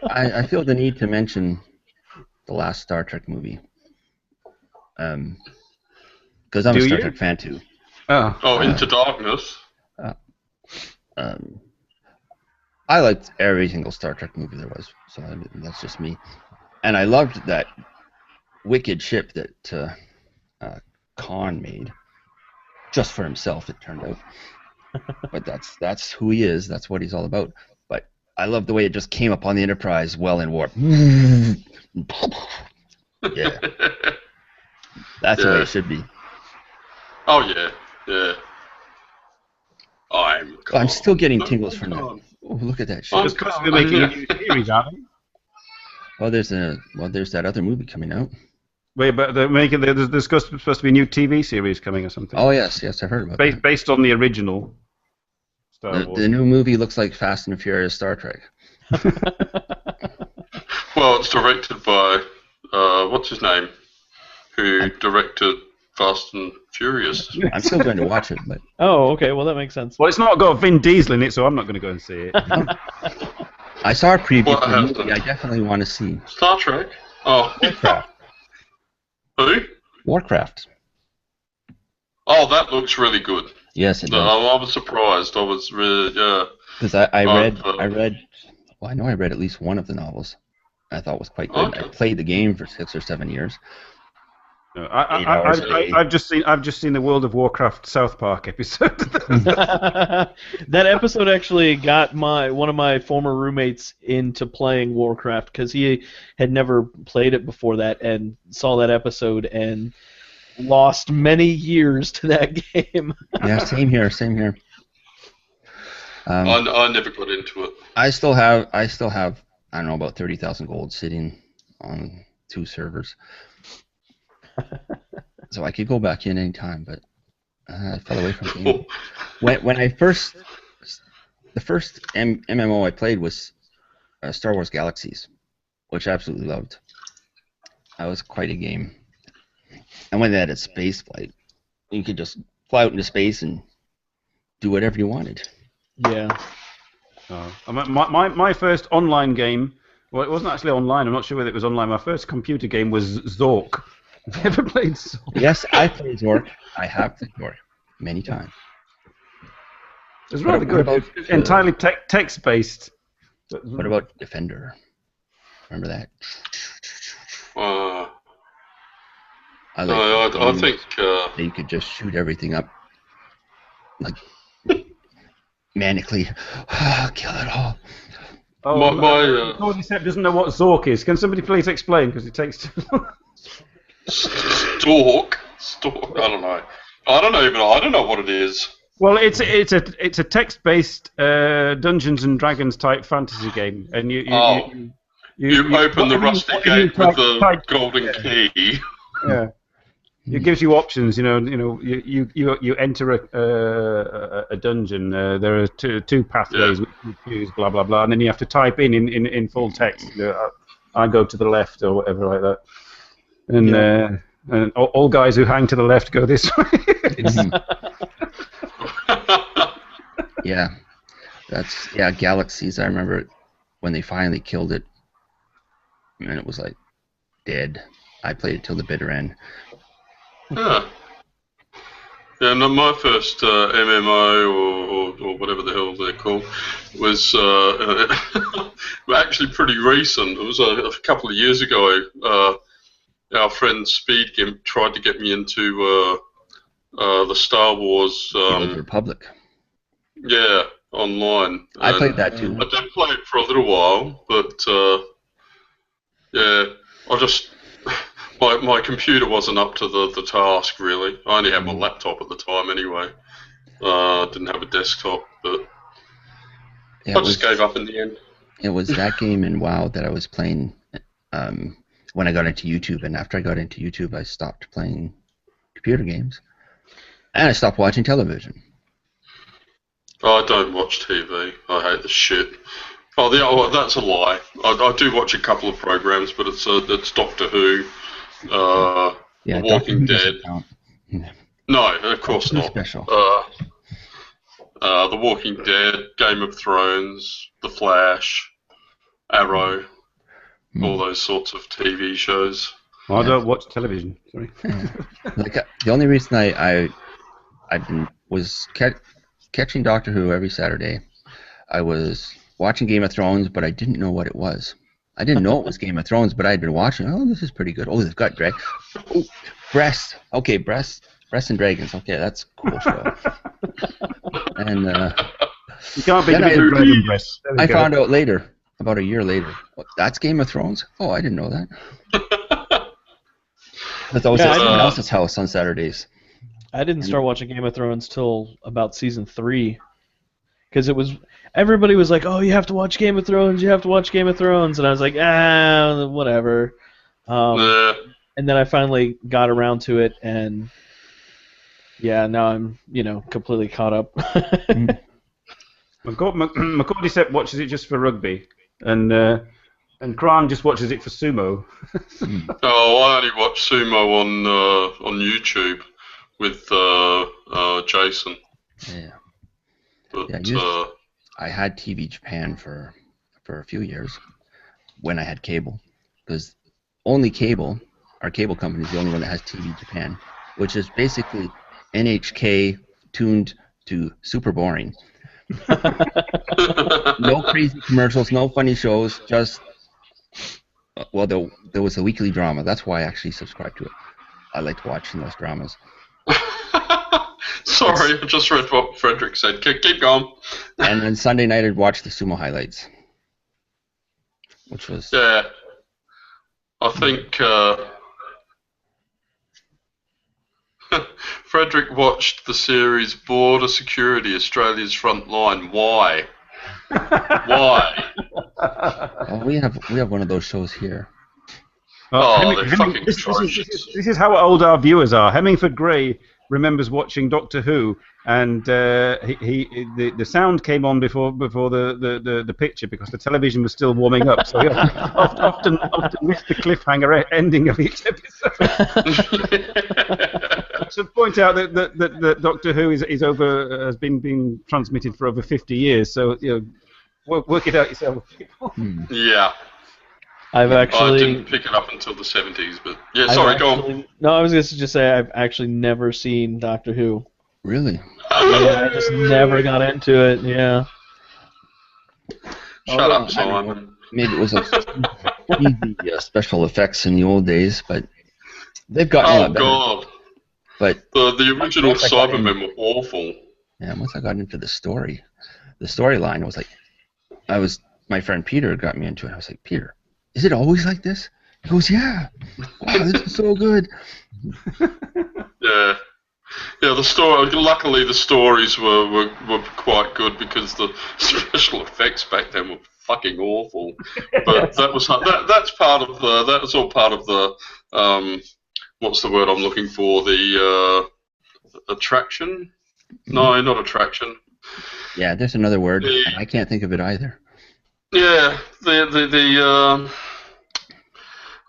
I feel the need to mention the last Star Trek movie, because I'm a Star Trek fan too. Into Darkness. I liked every single Star Trek movie there was, so that's just me. And I loved that wicked ship that Khan made, just for himself, it turned out. But that's who he is. That's what he's all about. But I love the way it just came up on the Enterprise well in warp. Yeah, that's the way it should be. Oh yeah. I'm still getting tingles from that. Oh, look at that shit. Just because we're making a new series, aren't we? Well, there's that other movie coming out. Wait, but there's supposed to be a new TV series coming or something. Oh yes, I've heard about that. Based on the original Star Wars. The new movie looks like Fast and Furious Star Trek. Well, it's directed by what's his name, who directed Fast and Furious. I'm still going to watch it, but. Oh, okay. Well, that makes sense. Well, it's not got Vin Diesel in it, so I'm not going to go and see it. I saw a preview for the movie I definitely want to see. Star Trek. Oh. Warcraft. Who? Warcraft. Oh, that looks really good. Yes, it does. I was surprised. I was really, because I read. Well, I know I read at least one of the novels. I thought was quite good. Okay. I played the game for 6 or 7 years. I've just seen the World of Warcraft South Park episode. That episode actually got one of my former roommates into playing Warcraft because he had never played it before that and saw that episode and lost many years to that game. Yeah, same here. I never got into it. I still have I don't know about 30,000 gold sitting on 2 servers. So I could go back in any time, but I fell away from the game. When the first MMO I played was Star Wars Galaxies, which I absolutely loved. That was quite a game. And when they had a space flight, you could just fly out into space and do whatever you wanted. Yeah. My first online game, well, it wasn't actually online. I'm not sure whether it was online. My first computer game was Zork. Have you ever played Zork? Yes, I played Zork. I have played Zork many times. It was rather good. It's entirely text-based. What about Defender? Remember that? I think you could just shoot everything up like manically. Kill it all. Oh, Cordyceps doesn't know what Zork is. Can somebody please explain? Because it takes too long. Stalk. I don't know. I don't know what it is. Well, it's a text-based Dungeons and Dragons type fantasy game, and you open the rusty gate with the golden key. Yeah, it gives you options. You enter a dungeon. There are two pathways which you choose, blah blah blah, and then you have to type in full text. I go to the left or whatever like that, and all guys who hang to the left go this way. Yeah, Galaxies. I remember when they finally killed it, and it was like dead. I played it till the bitter end. Yeah. Yeah, no, my first MMO or whatever the hell they're called was actually pretty recent. It was a couple of years ago. Our friend Speed tried to get me into the Star Wars. The Old Republic. Yeah, online. I played that too. I did play it for a little while, but yeah, I just my computer wasn't up to the task really. I only had my laptop at the time anyway. Didn't have a desktop, but I just gave up in the end. It was that game in WoW that I was playing when I got into YouTube, and after I got into YouTube, I stopped playing computer games, and I stopped watching television. I don't watch TV. I hate the shit. Oh, that's a lie. I do watch a couple of programs, but it's Doctor Who, The Walking Dead. No, of course not. Special. The Walking Dead, Game of Thrones, The Flash, Arrow, all those sorts of TV shows. I don't watch television. Sorry. The only reason I've been was catching Doctor Who every Saturday. I was watching Game of Thrones, but I didn't know what it was. I didn't know it was Game of Thrones, but I'd been watching. Oh, this is pretty good. Oh, they've got breasts. Okay, breasts and dragons. Okay, that's a cool show. And you can't be the dragon breasts. I found out later, about a year later, that's Game of Thrones. Oh, I didn't know that. That's always at someone else's house on Saturdays. I didn't start watching Game of Thrones till about season 3, because everybody was like, "Oh, you have to watch Game of Thrones. You have to watch Game of Thrones," and I was like, whatever. And then I finally got around to it, and now I'm completely caught up. McCordyceps watches it just for rugby, and Kran just watches it for sumo. Oh, I only watch sumo on YouTube with Jason. Yeah. But, I had TV Japan for a few years when I had cable, because only cable, our cable company is the only one that has TV Japan, which is basically NHK tuned to super boring. No crazy commercials, no funny shows, just there was a weekly drama. That's why I actually subscribed to it. I liked watching those dramas. Sorry, I just read what Frederick said. Keep going. And then Sunday night I'd watch the sumo highlights, which was... Yeah. I think Frederick watched the series Border Security, Australia's Front Line. Why? Why? Well, we have one of those shows here. They're fucking atrocious. This is how old our viewers are. Hemingford Gray remembers watching Doctor Who, and the sound came on before the picture because the television was still warming up. So he often missed the cliffhanger ending of each episode. I should point out that Doctor Who has been being transmitted for over 50 years. So work it out yourself. Yeah. I didn't pick it up until the 70s, but yeah, sorry, go on. No, I was going to just say I've actually never seen Doctor Who. Really? Yeah, I just never got into it, yeah. Shut up, Simon. Maybe it was easy special effects in the old days, but They've gotten a lot better. God. But the original Cybermen were awful. Yeah, once I got into the storyline, my friend Peter got me into it. I was like, Peter, is it always like this? He goes, yeah. Wow, this is so good. Yeah. Yeah, the story. Luckily, the stories were quite good because the special effects back then were fucking awful. But that's part of the. That was all part of the. What's the word I'm looking for? The attraction? No, not attraction. Yeah, there's another word. And I can't think of it either. Yeah,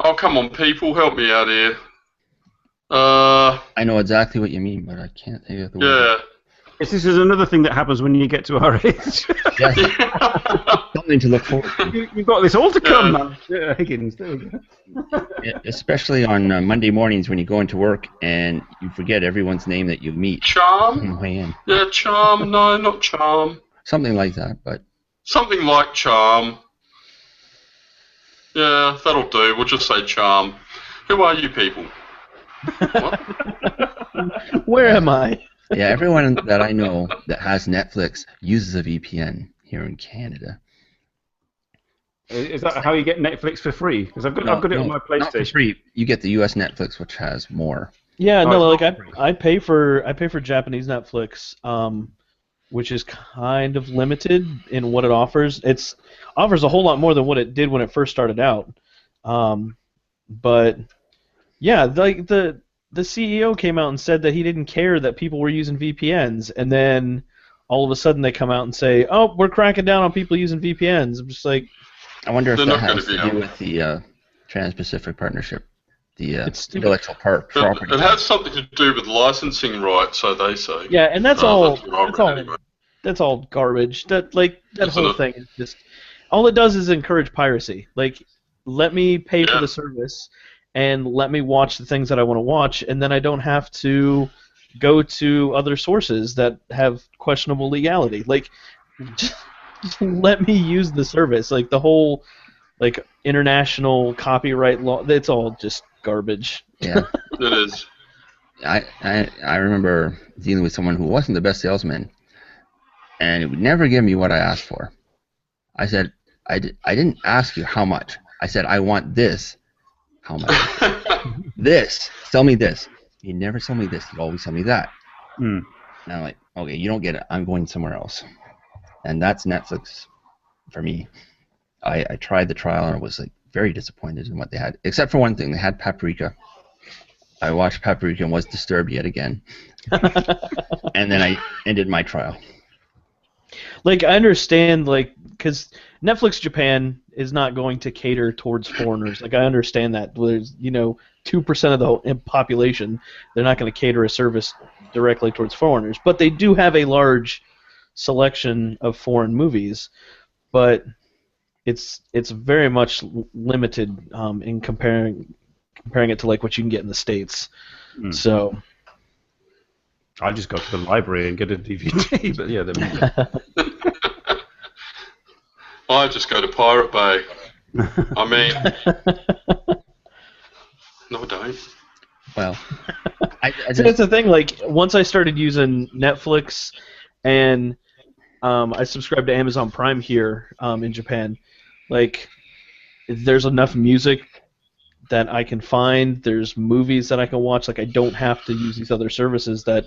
oh, come on, people, help me out here. I know exactly what you mean, but I can't think of the word. Yeah. Yes, this is another thing that happens when you get to our age. Yes. Something to look forward to. You've got this all to come, man. Yeah, Higgins, there we go. Yeah, especially on Monday mornings when you go into work and you forget everyone's name that you meet. Charm? Man. Yeah, Charm. No, not Charm. Something like that, but... Something like Charm. Yeah, that'll do. We'll just say Charm. Who are you people? What? Where am I? Yeah, everyone that I know that has Netflix uses a VPN here in Canada. Is that how you get Netflix for free? Because I've got it on my PlayStation. Not for free. You get the US Netflix, which has more. Yeah, no, like I pay for Japanese Netflix, which is kind of limited in what it offers. It offers a whole lot more than what it did when it first started out. But yeah, like the CEO came out and said that he didn't care that people were using VPNs, and then all of a sudden they come out and say, "Oh, we're cracking down on people using VPNs." I'm just like, I wonder if that has to do with the Trans-Pacific Partnership, the intellectual property. It has something to do with licensing rights, so they say. Yeah, and that's all. That's all garbage. That whole thing is just all it does is encourage piracy. Like, let me pay for the service and let me watch the things that I want to watch, and then I don't have to go to other sources that have questionable legality. Like, just let me use the service. Like, the whole international copyright law, it's all just garbage. Yeah. It is. I remember dealing with someone who wasn't the best salesman, and it would never give me what I asked for. I said, I didn't ask you how much. I said, I want this. How much? This. Sell me this. He'd never sell me this. He'd always sell me that. And I'm like, okay, you don't get it. I'm going somewhere else. And that's Netflix for me. I tried the trial and I was very disappointed in what they had, except for one thing. They had Paprika. I watched Paprika and was disturbed yet again. And then I ended my trial. I understand, because Netflix Japan is not going to cater towards foreigners. I understand that. There's, 2% of the population, they're not going to cater a service directly towards foreigners. But they do have a large selection of foreign movies. But it's very much limited in comparing it to what you can get in the States. So I just go to the library and get a DVD. But yeah, I just go to Pirate Bay. I mean, no, I don't. Well, so that's the thing. Once I started using Netflix, and I subscribed to Amazon Prime here in Japan, there's enough music that I can find. There's movies that I can watch. I don't have to use these other services that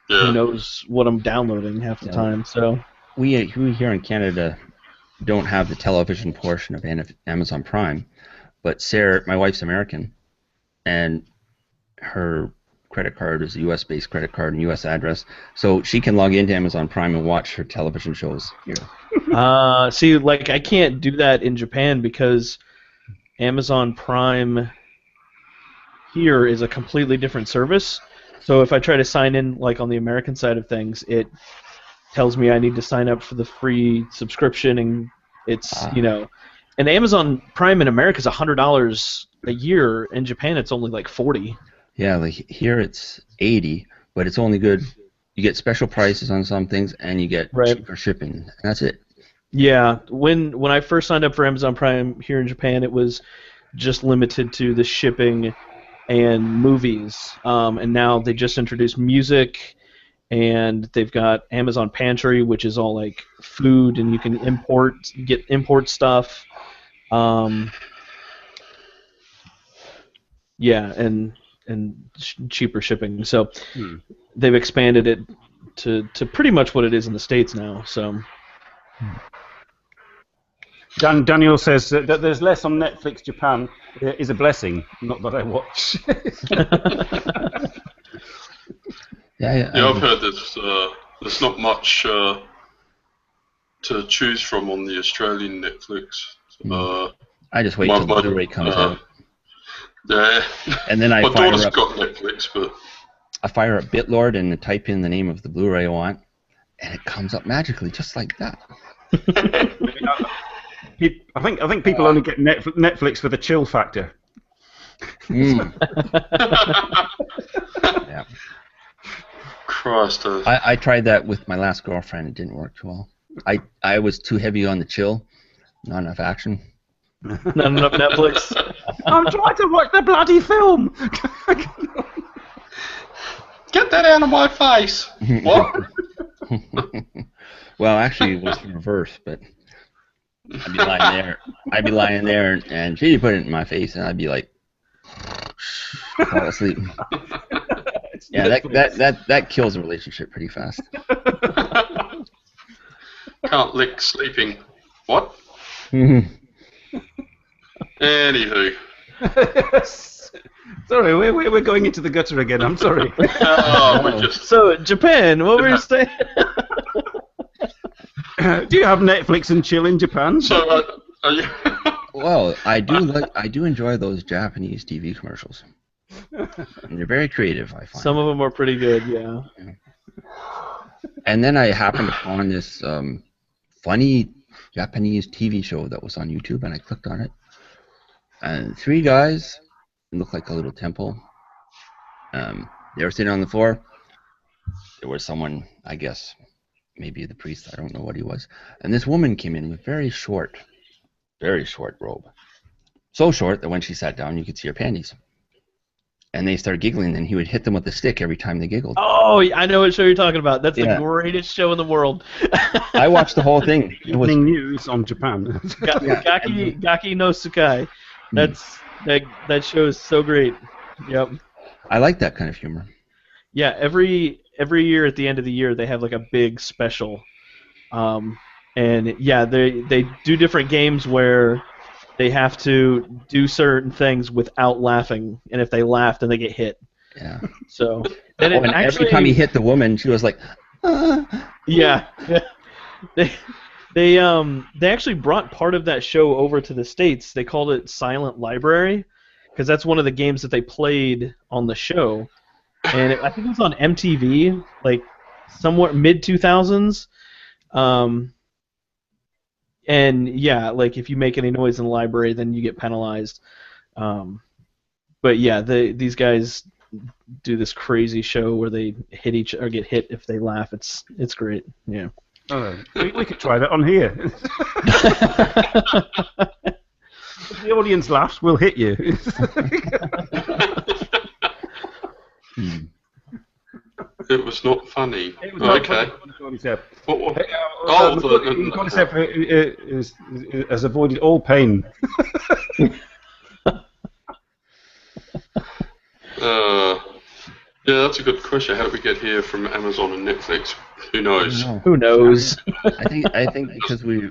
who knows what I'm downloading half the time. So we here in Canada don't have the television portion of Amazon Prime, but Sarah, my wife's American, and her credit card is a U.S.-based credit card and U.S. address, so she can log into Amazon Prime and watch her television shows here. See, I can't do that in Japan because Amazon Prime here is a completely different service. So if I try to sign in, on the American side of things, it tells me I need to sign up for the free subscription, and it's, and Amazon Prime in America is $100 a year. In Japan, it's only $40. Yeah, here it's $80, but it's only good. You get special prices on some things, and you get cheaper shipping. And that's it. Yeah, when I first signed up for Amazon Prime here in Japan, it was just limited to the shipping and movies. And now they just introduced music, and they've got Amazon Pantry, which is all like food, and you can import stuff. Yeah, and cheaper shipping. So they've expanded it to pretty much what it is in the States now. So Daniel says that there's less on Netflix Japan is a blessing. Not that I watch. Yeah, I've heard there's not much to choose from on the Australian Netflix. I just wait till the Blu-ray comes out. Yeah. And then my daughter's got Netflix, but I fire up BitLord and type in the name of the Blu-ray I want, and it comes up magically just like that. I think people only get Netflix for the chill factor. Yeah. Christ. I tried that with my last girlfriend. It didn't work too well. I was too heavy on the chill, not enough action. not enough Netflix. I'm trying to watch the bloody film. Get that out of my face. What? Well, actually, it was the reverse, but I'd be lying there, and she'd put it in my face, and I'd be like, fall asleep. Yeah, that kills a relationship pretty fast. Can't lick sleeping. What? Anywho. Sorry, we're going into the gutter again. I'm sorry. So Japan, what were you saying? Do you have Netflix and chill in Japan? So, are you? Well, I do enjoy those Japanese TV commercials. And they're very creative, I find. Some of them are pretty good, yeah. And then I happened upon this funny Japanese TV show that was on YouTube, and I clicked on it. And three guys, it looked like a little temple. They were sitting on the floor. There was someone, I guess, maybe the priest, I don't know what he was. And this woman came in with a very short robe. So short that when she sat down, you could see her panties. And they started giggling, and he would hit them with a stick every time they giggled. Oh, I know what show you're talking about. That's the greatest show in the world. I watched the whole thing. Evening news on Japan. Gaki no Tsukai. That show is so great. Yep. I like that kind of humor. Yeah, every year at the end of the year they have like a big special, and yeah, they do different games where they have to do certain things without laughing, and if they laugh, then they get hit. Yeah. So then every time he hit the woman, she was like, yeah. They actually brought part of that show over to the States. They called it Silent Library, because that's one of the games that they played on the show. And I think it was on MTV, like somewhere mid-2000s. And yeah, like if you make any noise in the library, then you get penalized. But yeah, these guys do this crazy show where they get hit if they laugh. It's great. Yeah. Oh, we could try that on here. If the audience laughs, we'll hit you. It was not funny. It was not okay. Funny. The Cordyceps has avoided all pain. Yeah, that's a good question. How did we get here from Amazon and Netflix? Who knows? Who knows? I think because we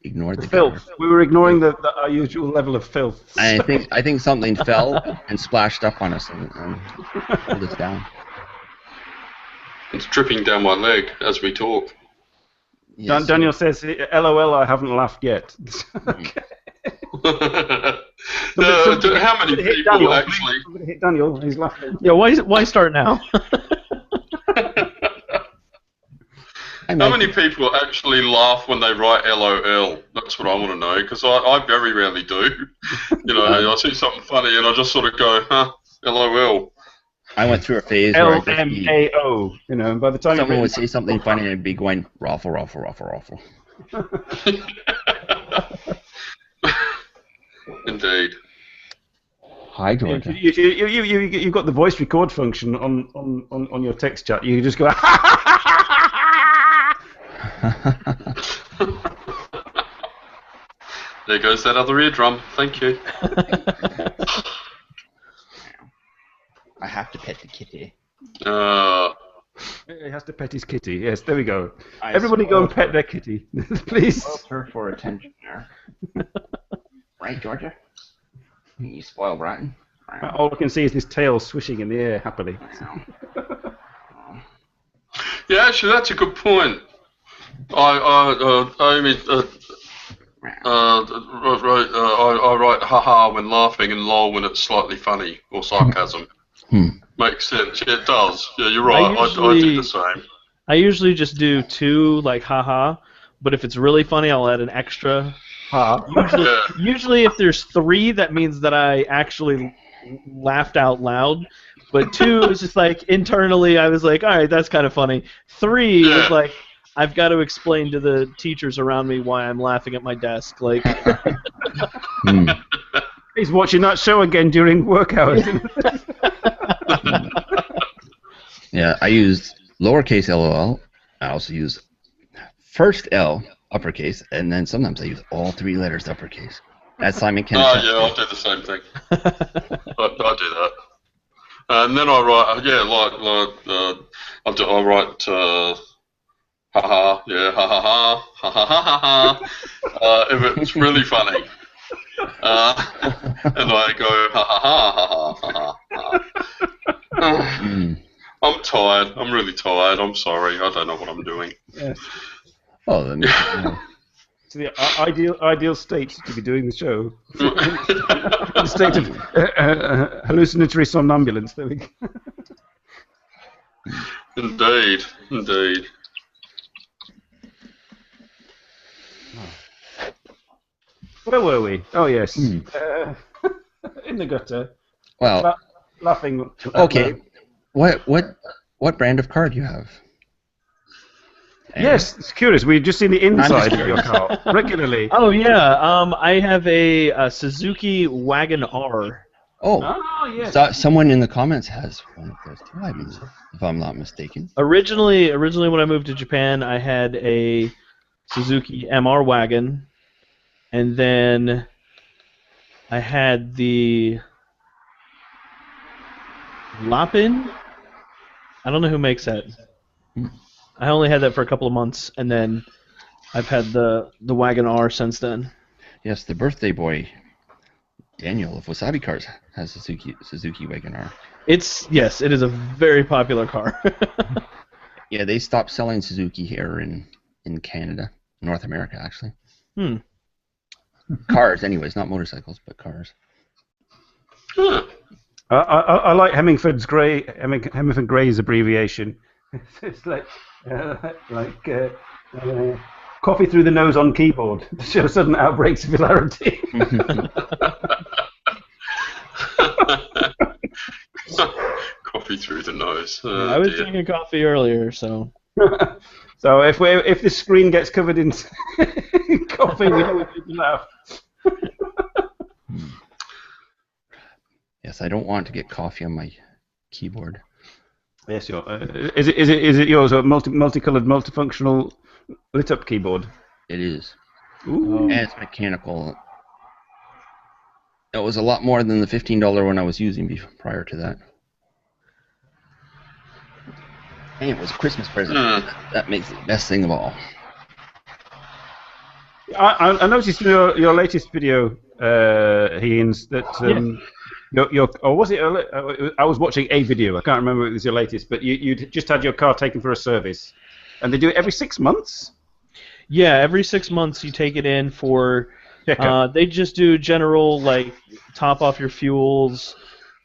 ignored the filth. We were ignoring our usual level of filth. I think something fell and splashed up on us and pulled us down. It's dripping down my leg as we talk. Yes. Daniel says, "LOL, I haven't laughed yet." How many people actually? Hit Daniel. He's laughing. Yeah, why start now? How many people actually laugh when they write LOL? That's what I want to know, because I very rarely do. You know, I see something funny and I just sort of go, LOL. I went through a phase where LMAO. You know, and by the time someone would say something funny and it'd be going raffle, raffle, raffle, raffle. Indeed. Hi, Georgia. You've got the voice record function on your text chat. You just go. There goes that other eardrum. Thank you. I have to pet the kitty. He has to pet his kitty. Yes, there we go. Everybody go and pet their kitty, please. Spoiled her for attention there. Right, Georgia? You spoiled rotten. All I can see is this tail swishing in the air happily. Yeah, actually, that's a good point. I write haha when laughing and lol when it's slightly funny or sarcasm. Makes sense. Yeah, it does. Yeah, you're right. I do the same. I usually just do 2 like haha, but if it's really funny, I'll add an extra ha. Usually if there's 3, that means that I actually laughed out loud. But 2 is just like internally, I was like, all right, that's kind of funny. 3 is like, I've got to explain to the teachers around me why I'm laughing at my desk. Like, he's watching that show again during work hours. Yeah, I used lowercase LOL. I also use first L uppercase, and then sometimes I use all 3 letters uppercase. That's Simon Kennedy. Oh yeah, I'll do the same thing. I do that. And then I write, I write, haha, yeah, ha ha ha, ha ha ha ha ha, if it's really funny. And I go, ha ha ha ha ha ha ha. I'm tired. I'm really tired. I'm sorry. I don't know what I'm doing. Yes. Oh, then. It's the ideal state to be doing the show. The state of hallucinatory somnambulance. There we go. Indeed. Where were we? Oh yes, in the gutter. Well, laughing. Okay. What brand of car do you have? Yes, it's curious. We've just seen the inside of your car regularly. Oh yeah, I have a Suzuki Wagon R. Oh yes. So, someone in the comments has one of those too, if I'm not mistaken. Originally when I moved to Japan, I had a Suzuki MR wagon, and then I had the Lapin. I don't know who makes that. I only had that for a couple of months, and then I've had the Wagon R since then. Yes, the birthday boy, Daniel of Wasabi Cars, has a Suzuki Wagon R. It is a very popular car. Yeah, they stopped selling Suzuki here in Canada, North America, actually. Cars, anyways, not motorcycles, but cars. I like Hemingford Gray's abbreviation. It's like coffee through the nose on keyboard to show sudden outbreaks of hilarity. Coffee through the nose. I was drinking coffee earlier, so. So if this screen gets covered in coffee, we know we need to laugh. Yes, I don't want to get coffee on my keyboard. Yes, is it yours? A multicolored, multifunctional, lit up keyboard? It is. Ooh. And it's mechanical. It was a lot more than the $15 one I was using prior to that. And it was a Christmas present. That makes it the best thing of all. I noticed in your latest video, Higgins, that or was it? I was watching a video. I can't remember if it was your latest, but you just had your car taken for a service, and they do it every 6 months. Yeah, every 6 months you take it in for. They just do general top off your fuels,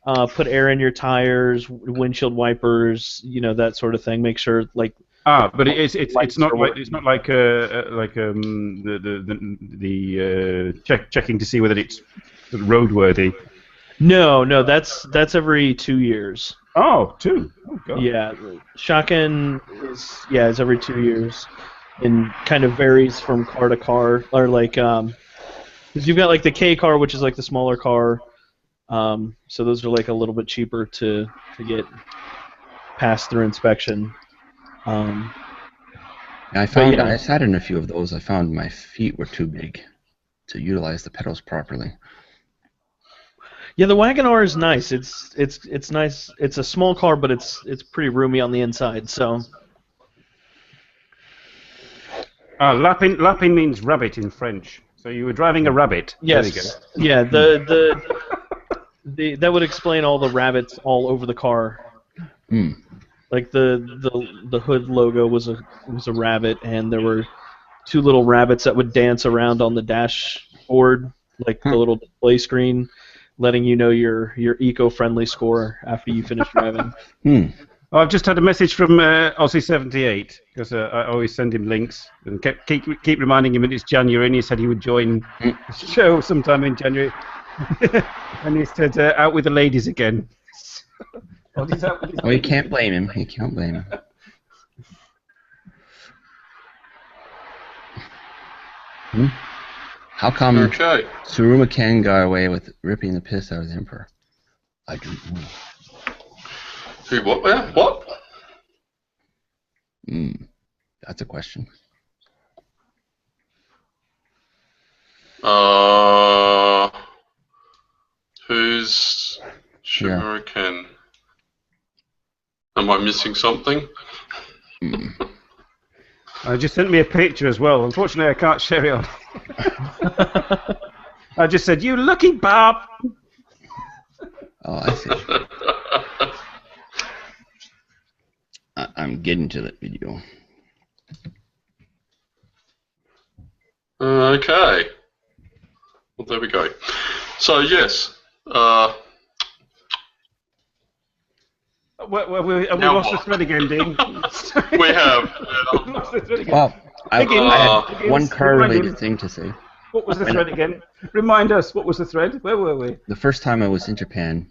put air in your tires, windshield wipers, that sort of thing. Make sure but it's not checking to see whether it's roadworthy. No, that's every 2 years. Oh, 2. Oh, God. Yeah, Shotgun is every 2 years, and kind of varies from car to car, or because you've got the K car, which is the smaller car, So those are like a little bit cheaper to get passed through inspection. I found I sat in a few of those. I found my feet were too big to utilize the pedals properly. Yeah, the Wagon R is nice. It's nice. It's a small car, but it's pretty roomy on the inside. So. Lapin means rabbit in French. So you were driving a rabbit. Yes. There you go. Yeah. That would explain all the rabbits all over the car. Like the hood logo was a rabbit, and there were 2 little rabbits that would dance around on the dashboard, like the little display screen, letting you know your eco-friendly score after you finish driving. Oh, I've just had a message from Aussie78 because I always send him links and keep reminding him that it's January, and he said he would join the show sometime in January. And he said out with the ladies again. Well, you can't blame him. You can't blame him. How come Suruma Ken got away with ripping the piss out of the Emperor? I don't know. Who, what, man? What? That's a question. Who's Suruma Ken? Am I missing something? I just sent me a picture as well. Unfortunately, I can't share it on. I just said, "You lucky Bob." Oh, I see. I'm getting to that video. Okay. Well, there we go. So yes. We lost the thread again, Dean. We have. Well, I had one car-related thing to say. What was the thread again? Remind us, what was the thread? Where were we? The first time I was in Japan,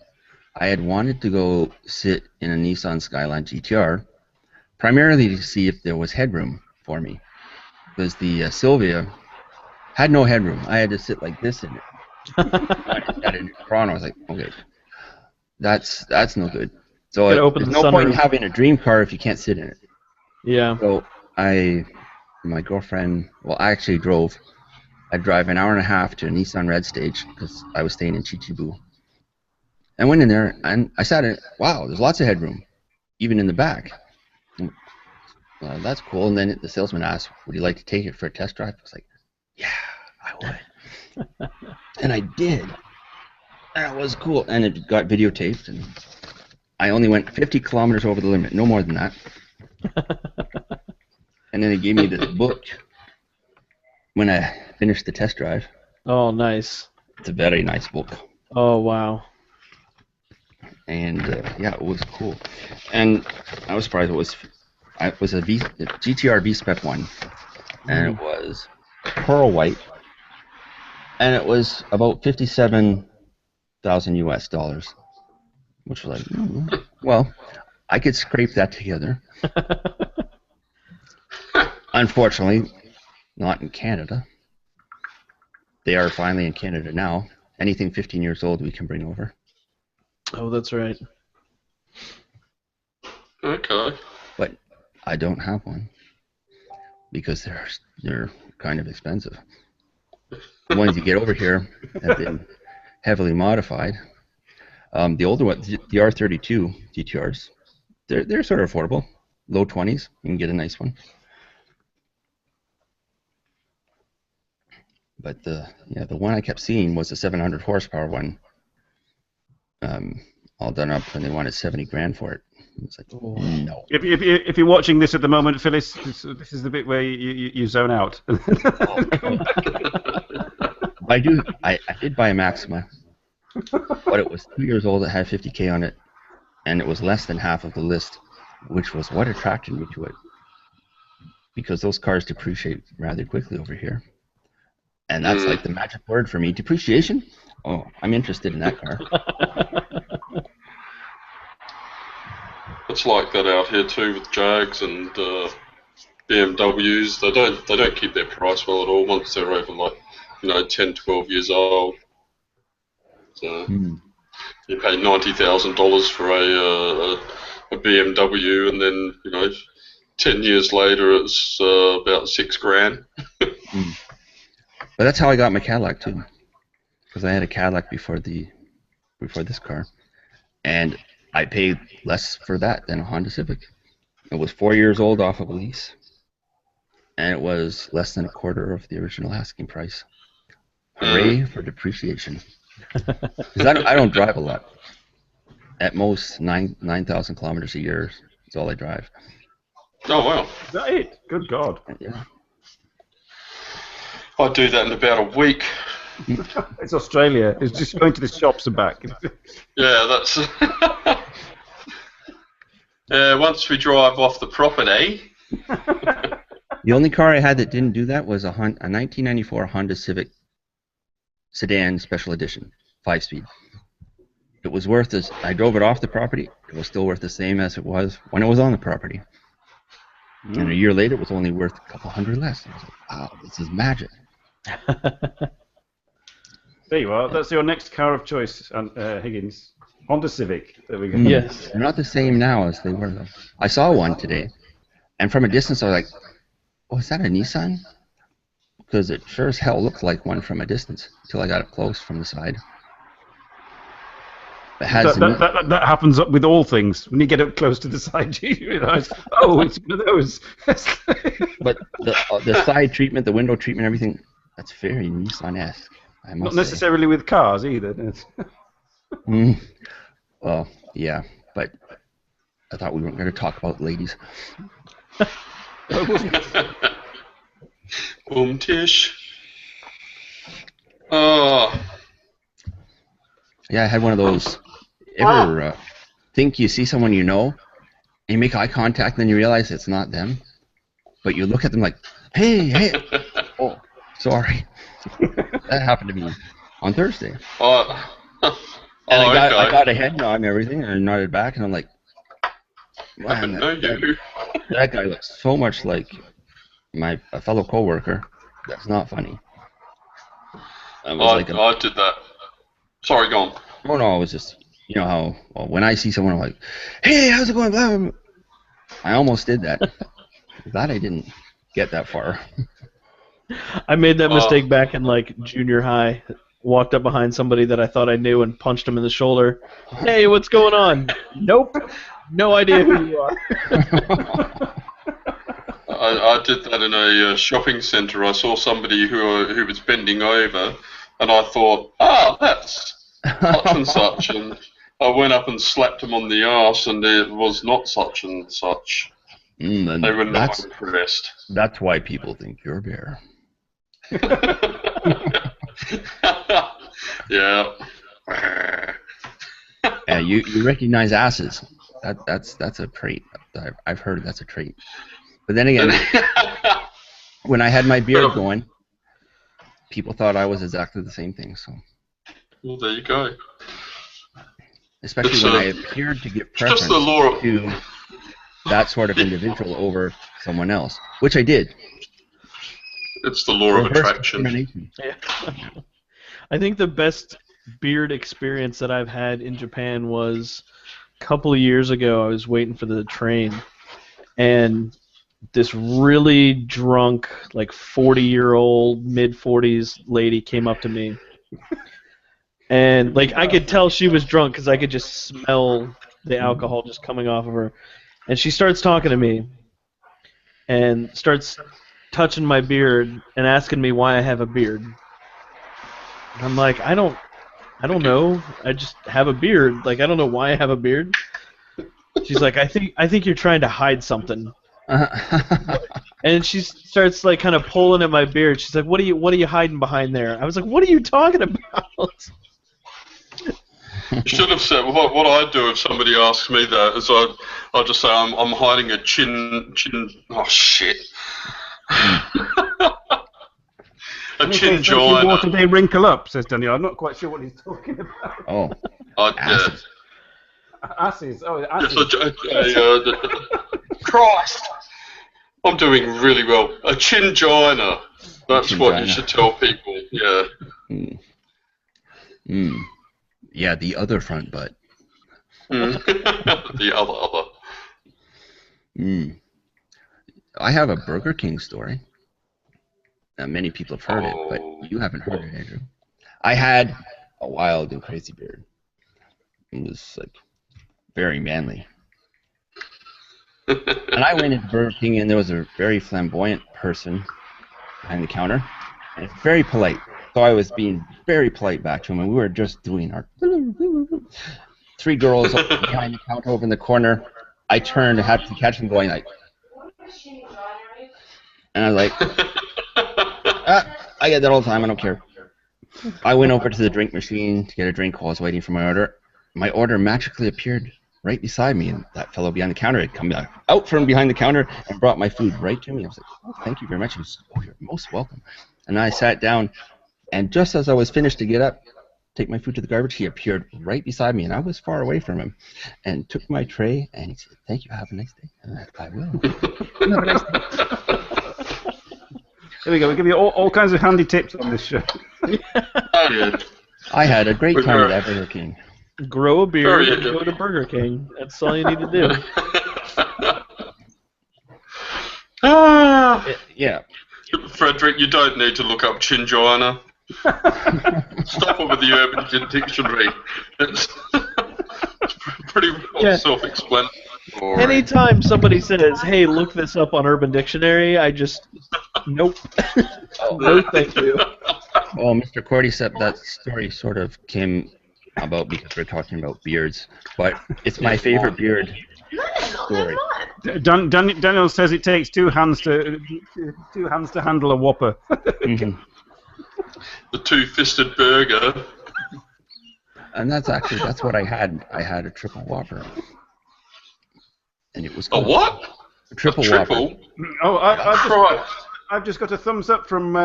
I had wanted to go sit in a Nissan Skyline GTR, primarily to see if there was headroom for me. Because the Sylvia had no headroom. I had to sit like this in it. I in Toronto. I was like, okay, that's no good. So there's no point in having a dream car if you can't sit in it. Yeah. So my girlfriend, well, I actually drove. I'd drive an hour and a half to a Nissan Red Stage because I was staying in Chichibu. I went in there and I sat in it. Wow, there's lots of headroom, even in the back. Well, that's cool. And then the salesman asked, would you like to take it for a test drive? I was like, yeah, I would. And I did. And it was cool. And it got videotaped. And I only went 50 kilometers over the limit, no more than that. And then they gave me this book when I finished the test drive. Oh, nice. It's a very nice book. Oh, wow. And yeah, it was cool. And I was surprised it was a GTR V-Spec 1. And it was pearl white. And it was about $57,000 US, which was like, well, I could scrape that together. Unfortunately, not in Canada. They are finally in Canada now. Anything 15 years old we can bring over. Oh, that's right. Okay. But I don't have one because they're kind of expensive. The ones you get over here have been heavily modified. The older ones, the R32 GTRs, they're sort of affordable, low 20s. You can get a nice one. But the one I kept seeing was a 700 horsepower one, all done up, and they wanted 70 grand for it. It's like, no. If you're watching this at the moment, Phyllis, this is the bit where you zone out. I did buy a Maxima, but it was 2 years old. It had 50K on it, and it was less than half of the list, which was what attracted me to it. Because those cars depreciate rather quickly over here. And that's like the magic word for me. Depreciation? Oh, I'm interested in that car. It's like that out here too with Jags and BMWs. They don't keep their price well at all once they're over 10, 12 years old. So You pay $90,000 for a BMW, and then 10 years later it's about $6,000. But that's how I got my Cadillac too, because I had a Cadillac before this car, and I paid less for that than a Honda Civic. It was 4 years old off of a lease, and it was less than a quarter of the original asking price. Hooray for depreciation! Because I don't drive a lot. At most 9,000 kilometers a year is all I drive. Oh wow! Is that it? Good God! Yeah. I do that in about a week. It's Australia. It's just going to the shops and back. Yeah, that's. Once we drive off the property. The only car I had that didn't do that was a 1994 Honda Civic sedan special edition, 5-speed. It was worth this. I drove it off the property. It was still worth the same as it was when it was on the property. And a year later, it was only worth a couple hundred less. I was like, wow, this is magic. There you are. That's your next car of choice, Higgins. Honda Civic. There we go. Yes. They're not the same now as they were, though. I saw one today, and from a distance, I was like, oh, is that a Nissan? Because it sure as hell looked like one from a distance until I got up close from the side. It has that happens with all things. When you get up close to the side, you realize, oh, it's one of those. But the side treatment, the window treatment, everything, that's very Nissan-esque. Not necessarily with cars either. Well, yeah, but I thought we weren't going to talk about ladies. Tish. Oh. Yeah, I had one of those. Ever think you see someone you know, and you make eye contact, and then you realize it's not them, but you look at them like, hey, oh, sorry. That happened to me on Thursday. And I got a head nod and everything, and I nodded back, and I'm like, man, that guy looks so much like a fellow coworker. That's not funny. I did that. Sorry, go on. Oh no, it was just, you know how when I see someone, I'm like, hey, how's it going? Blah, blah, blah. I almost did that. Glad I didn't get that far. I made that mistake back in like junior high. Walked up behind somebody that I thought I knew and punched him in the shoulder. Hey, what's going on? Nope. No idea who you are. I did that in a shopping centre. I saw somebody who was bending over, and I thought, that's such and such, and I went up and slapped him on the arse, and it was not such and such. They were not impressed. That's why people think you're a bear. Yeah. Yeah, you recognize asses. That's a trait. I've heard that's a trait. But then again, when I had my beard going, people thought I was exactly the same thing. So. Well, there you go. Especially when I appeared to give preference to that sort of individual over someone else, which I did. It's the law of attraction. Yeah. I think the best beard experience that I've had in Japan was a couple of years ago. I was waiting for the train, and this really drunk, like 40-year-old, mid-40s lady came up to me. And like I could tell she was drunk because I could just smell the alcohol just coming off of her. And she starts talking to me and starts touching my beard and asking me why I have a beard. And I'm like, I don't know. I just have a beard. Like, I don't know why I have a beard. She's like, I think you're trying to hide something. And she starts like kind of pulling at my beard. She's like, what are you hiding behind there? I was like, what are you talking about? You should have said what I do if somebody asks me that is I'll just say I'm hiding a chin. Oh shit. A chin joiner. Water they wrinkle up, says Daniel. I'm not quite sure what he's talking about. Oh. Asses. Asses. Oh, asses. Christ. I'm doing really well. A chin joiner. That's what you should tell people. Yeah. Yeah, the other front butt. The other. I have a Burger King story. Many people have heard it, but you haven't heard it, Andrew. I had a wild and crazy beard. It was like very manly. And I went into Burger King, and there was a very flamboyant person behind the counter, and very polite. So I was being very polite back to him, and we were just doing our 3 girls behind the counter over in the corner. I turned and had to catch them going like, and I was like, I get that all the time. I don't care. I went over to the drink machine to get a drink while I was waiting for my order. My order magically appeared right beside me, and that fellow behind the counter had come out from behind the counter and brought my food right to me. I was like, oh, thank you very much. He was, oh, you're most welcome. And I sat down, and just as I was finished to get up, take my food to the garbage, he appeared right beside me, and I was far away from him, and took my tray, and he said, thank you, have a nice day. And I will. Have a nice day. There we go. We give you all kinds of handy tips on this show. I had a great time at Burger King. Grow a beard and go to Burger King. That's all you need to do. Yeah. Frederick, you don't need to look up Chinjoana. Stop it with the Urban Dictionary. It's pretty well self-explanatory. Anytime somebody says, hey, look this up on Urban Dictionary, I just, nope. No, thank you. Well, Mr. Cordyceps, that story sort of came about because we're talking about beards, but it's my favorite beard story. Daniel says it takes 2 hands to handle a Whopper. Mm-hmm. The 2-fisted burger. And that's what I had. I had a triple Whopper. And it was a what? A triple Whopper. Oh, I've just got a thumbs up from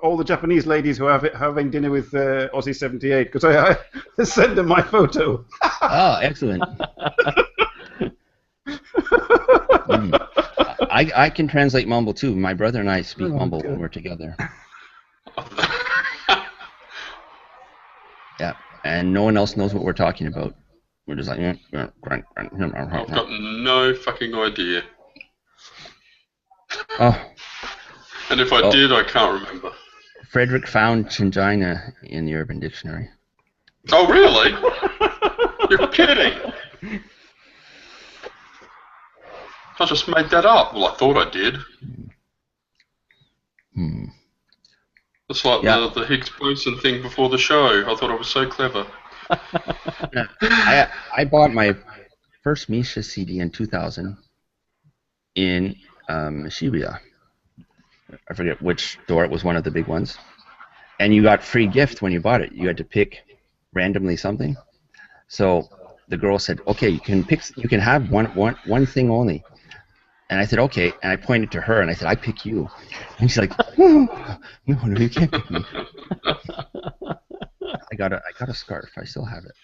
all the Japanese ladies who are having dinner with Aussie 78 because I sent them my photo. Oh, excellent. I can translate Mumble too. My brother and I speak Mumble when we're together. Yeah, and no one else knows what we're talking about. We're just like, I've got no fucking idea. Oh. And if I did, I can't remember. Frederick found Chingina in the Urban Dictionary. Oh, really? You're kidding. I just made that up. Well, I thought I did. It's like the Higgs boson thing before the show. I thought I was so clever. I bought my first Misha CD in 2000 in Shibuya. I forget which store. It was one of the big ones. And you got free gift when you bought it. You had to pick randomly something. So the girl said, "Okay, you can have one thing only." And I said, "Okay." And I pointed to her and I said, "I pick you." And she's like, "No, you can't pick me." I got a scarf. I still have it.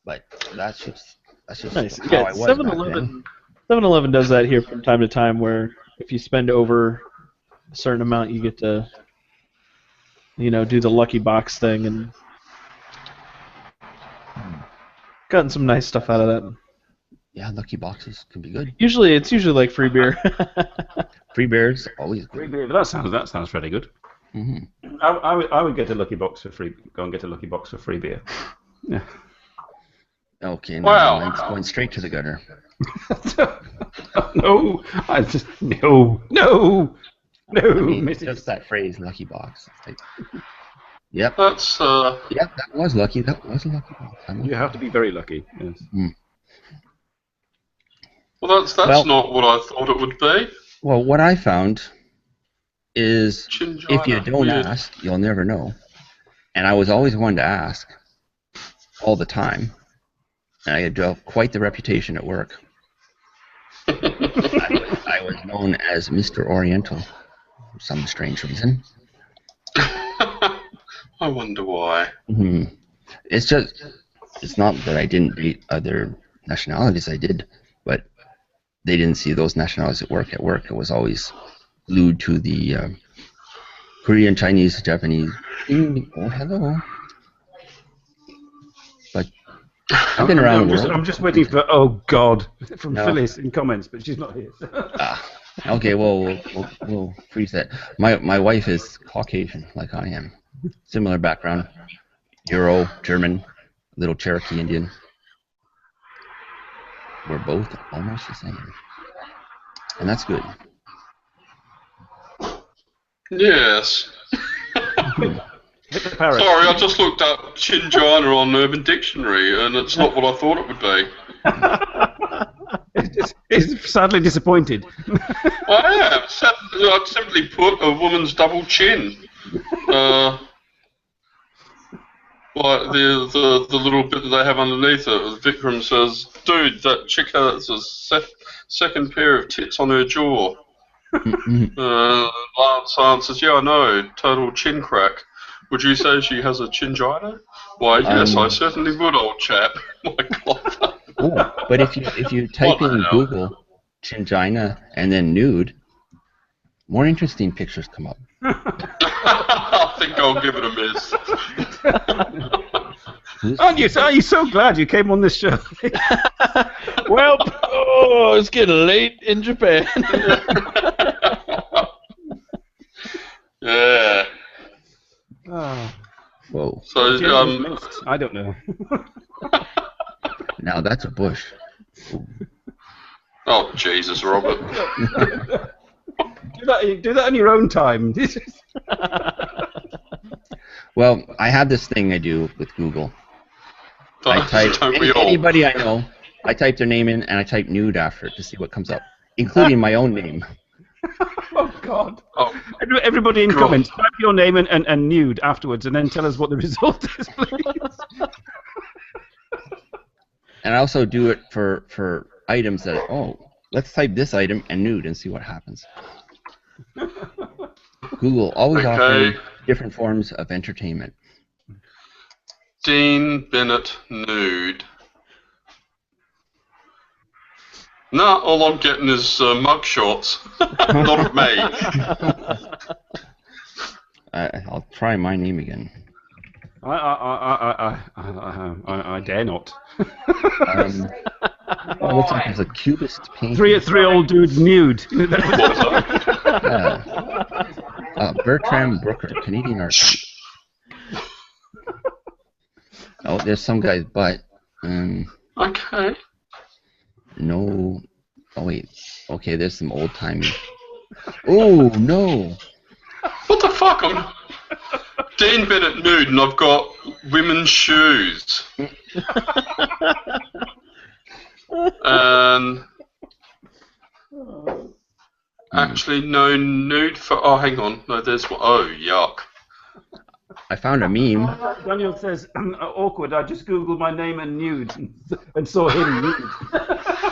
But that's just nice. How I was 7-Eleven does that here from time to time, where if you spend over a certain amount, you get to, do the lucky box thing, and gotten some nice stuff out of that. Yeah, lucky boxes can be good. It's usually like free beer. Free beer's always good. Free beer. That sounds pretty good. Mm-hmm. I would get a lucky box for free. Go and get a lucky box for free beer. Yeah. Okay, now mine's going straight to the gutter. No. Just that phrase, lucky box. Yep. That's Yep, that was lucky. That was a lucky box. You have to be very lucky. Yes. Well, that's not what I thought it would be. Well, what I found is Chingina, if you don't ask, you'll never know. And I was always one to ask all the time. And I had quite the reputation at work. I was known as Mr. Oriental for some strange reason. I wonder why. Mm-hmm. It's not that I didn't date other nationalities. I did, but they didn't see those nationalities at work. At work, it was always glued to the Korean, Chinese, Japanese. Oh, hello. But I've been around the world. I'm just waiting for "Oh God" from No. Phyllis in comments, but she's not here. Okay, well, we'll freeze that. My wife is Caucasian, like I am. Similar background. Euro, German, little Cherokee Indian. We're both almost the same. And that's good. Yes. Sorry, I just looked up Chingina on Urban Dictionary, and it's not what I thought it would be. He's sadly disappointed. I am. I'd simply put a woman's double chin. Like the little bit that they have underneath it. Vikram says, "Dude, that chick has a second pair of tits on her jaw." Lance answers, "Yeah, I know. Total chin crack. Would you say she has a chingina?" Why, yes, I certainly would, old chap. My God. Oh, but if you type in Google chingina and then nude, more interesting pictures come up. I think I'll give it a miss. Aren't you so glad you came on this show? Well, it's getting late in Japan. Yeah. Oh. Whoa. So, I don't know. Now that's a bush. oh, Jesus, Robert. Do that in your own time. Well, I have this thing I do with Google. I type anybody I know. I type their name in and I type nude after it to see what comes up, including my own name. Oh God! Oh, everybody in comments, type your name and nude afterwards, and then tell us what the result is, please. And I also do it for items that let's type this item and nude and see what happens. Google always offering different forms of entertainment. Dean Bennett nude. No, all I'm getting is mug shots. Not of me. I'll try my name again. I dare not. It looks like there's a cubist painting. Three old dudes nude. Bertram Brooker, Canadian artist. Oh, there's some guy's butt. Okay. No. Oh wait. Okay, there's some old timey. Oh no. What the fuck? I'm Dean Bennett nude, and I've got women's shoes. And actually, no nude for. Oh, hang on. No, there's one. Oh, yuck. I found a meme. Daniel says, awkward, I just googled my name and nude and saw him nude.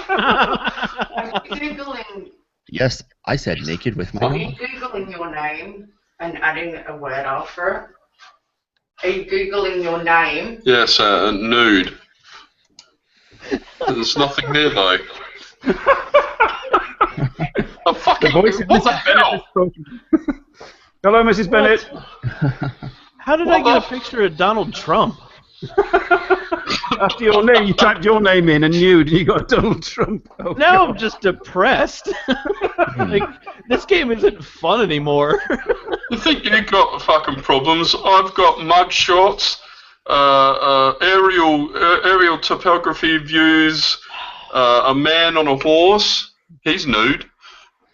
Are you Googling? Yes, I said naked with my Are you dog. Googling your name and adding a word after it? Are you Googling your name? Yes, nude. There's nothing there, though. Oh, fucking, what the hell? Hello, Mrs. Bennett. How did I get a picture of Donald Trump? After your name, you typed your name in and nude, and you got Donald Trump. Oh, now God. I'm just depressed. Like, this game isn't fun anymore. You think you've got fucking problems? I've got mug shots, aerial topography views, a man on a horse. He's nude,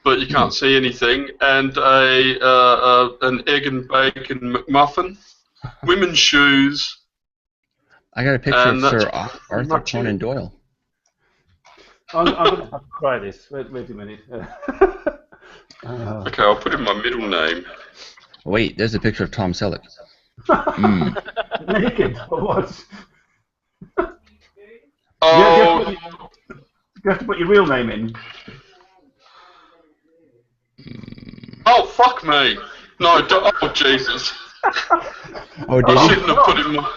but you can't see anything, and an egg and bacon McMuffin, women's shoes. I got a picture of Sir Arthur Conan Doyle. I'm going to have to try this. Wait a minute. Okay, I'll put in my middle name. Wait, there's a picture of Tom Selleck. Naked or what? Oh, you have to put your real name in. oh, fuck me! No, oh Jesus! Oh, did I you? shouldn't have put in my.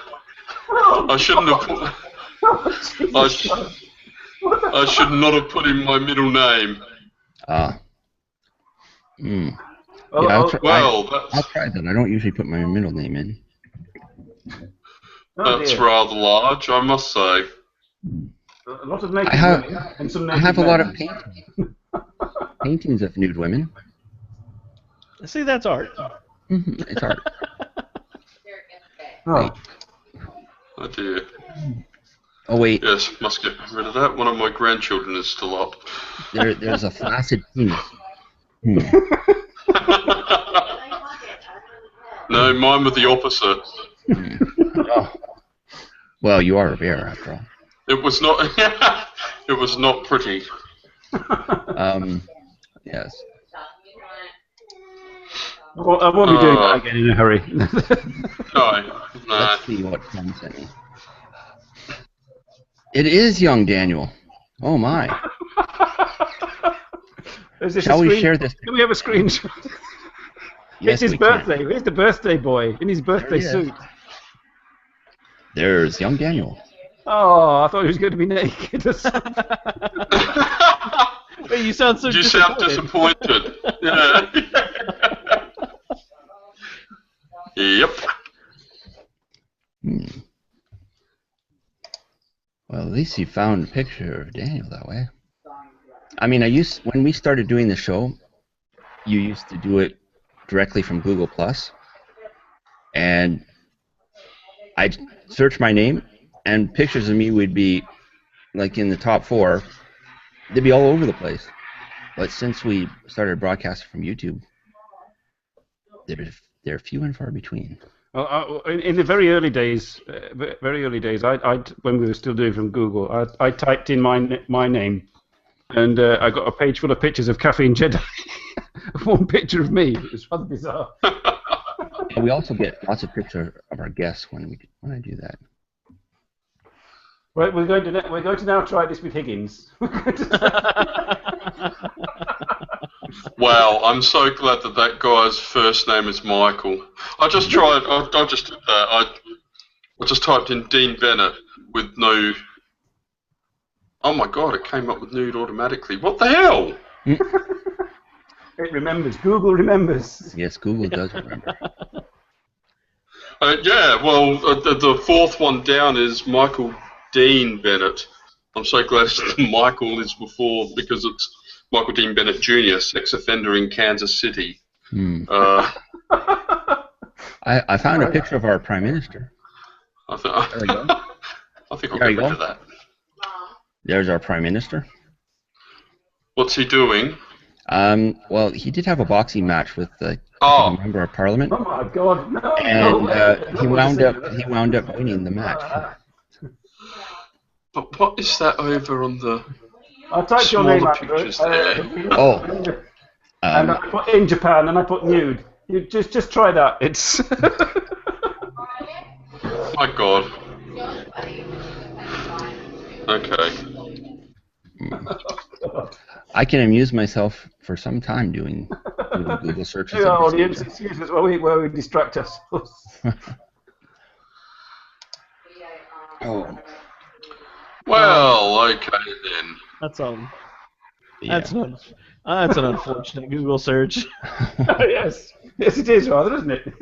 I shouldn't have put. I should not have put in my middle name. Oh, Yeah, Well, I'll try that. I don't usually put my middle name in. that's dear. rather large, I must say. A lot of naked I have women and some I naked have a men. lot of paintings of nude women. See, that's art. It's art. Oh. Wait. Oh dear. Oh wait, Yes, must get rid of that. One of my grandchildren is still up. there's a flaccid penis. No, mine were the opposite. Oh. Well, you are a bear after all. It was not. It was not pretty. Yes. Well, I won't be doing that again in a hurry. No. Let's see what Tom sent me. It is young Daniel. Oh my. Shall we share this? Can we have a screenshot? Yes, it's his we birthday. can. Here's the birthday boy in his birthday suit. There's young Daniel. Oh, I thought he was going to be naked. Wait, you sound so disappointed. Yeah. Yep. Well, at least you found a picture of Daniel that way. I mean, when we started doing the show, you used to do it directly from Google Plus, and I'd search my name, and pictures of me would be like in the top 4. They'd be all over the place. But since we started broadcasting from YouTube, they're few and far between. In the very early days, I when we were still doing from Google, I typed in my name, and I got a page full of pictures of Caffeine Jedi. One picture of me. It was rather bizarre. And we also get lots of pictures of our guests when I do that. Right, we're going to now try this with Higgins. Wow, I'm so glad that guy's first name is Michael. I just tried. I just did that. I just typed in Dean Bennett with no. Oh my god! It came up with nude automatically. What the hell? It remembers. Google remembers. Yes, Google does remember. Yeah. Well, the fourth one down is Michael Dean Bennett. I'm so glad Michael is before because it's Michael Dean Bennett Jr., sex offender in Kansas City. I found a picture of our Prime Minister. There we go. I think I'll get rid of that. There's our Prime Minister. What's he doing? Well, he did have a boxing match with a member of Parliament. Oh my God! No. And he wound up winning the match. But what is that over on the? I typed your name out. And I put in Japan, and I put nude. You just try that. It's. My God. Okay. I can amuse myself for some time doing Google searches. Our audience, excuse us while we distract ourselves. Oh. Well, okay then. That's Yeah. That's an unfortunate Google search. Yes, it is rather, isn't it?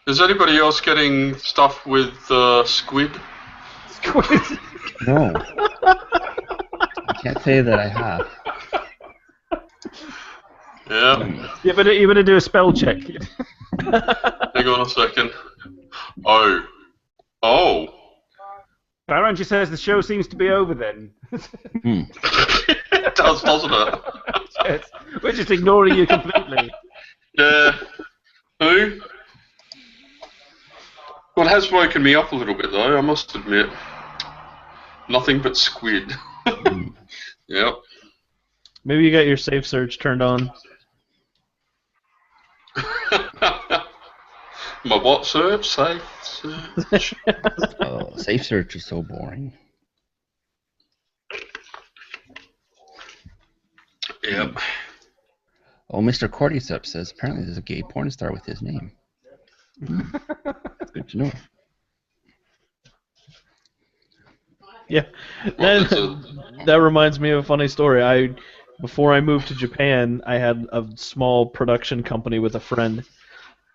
Is anybody else getting stuff with squid? Squid. No. I can't say that I have. Yeah. You better do a spell check. Hang on a second. Oh. Baranji says the show seems to be over then. It does, doesn't it? Yes. We're just ignoring you completely. Yeah. Who? Well, it has woken me up a little bit, though, I must admit. Nothing but squid. Yep. Maybe you got your safe search turned on. My what search? Safe search. Oh, safe search is so boring. Yep. Oh, Mr. Cordyceps says apparently there's a gay porn star with his name. That's good to know. Yeah, Well, there's a, that reminds me of a funny story. Before I moved to Japan, I had a small production company with a friend,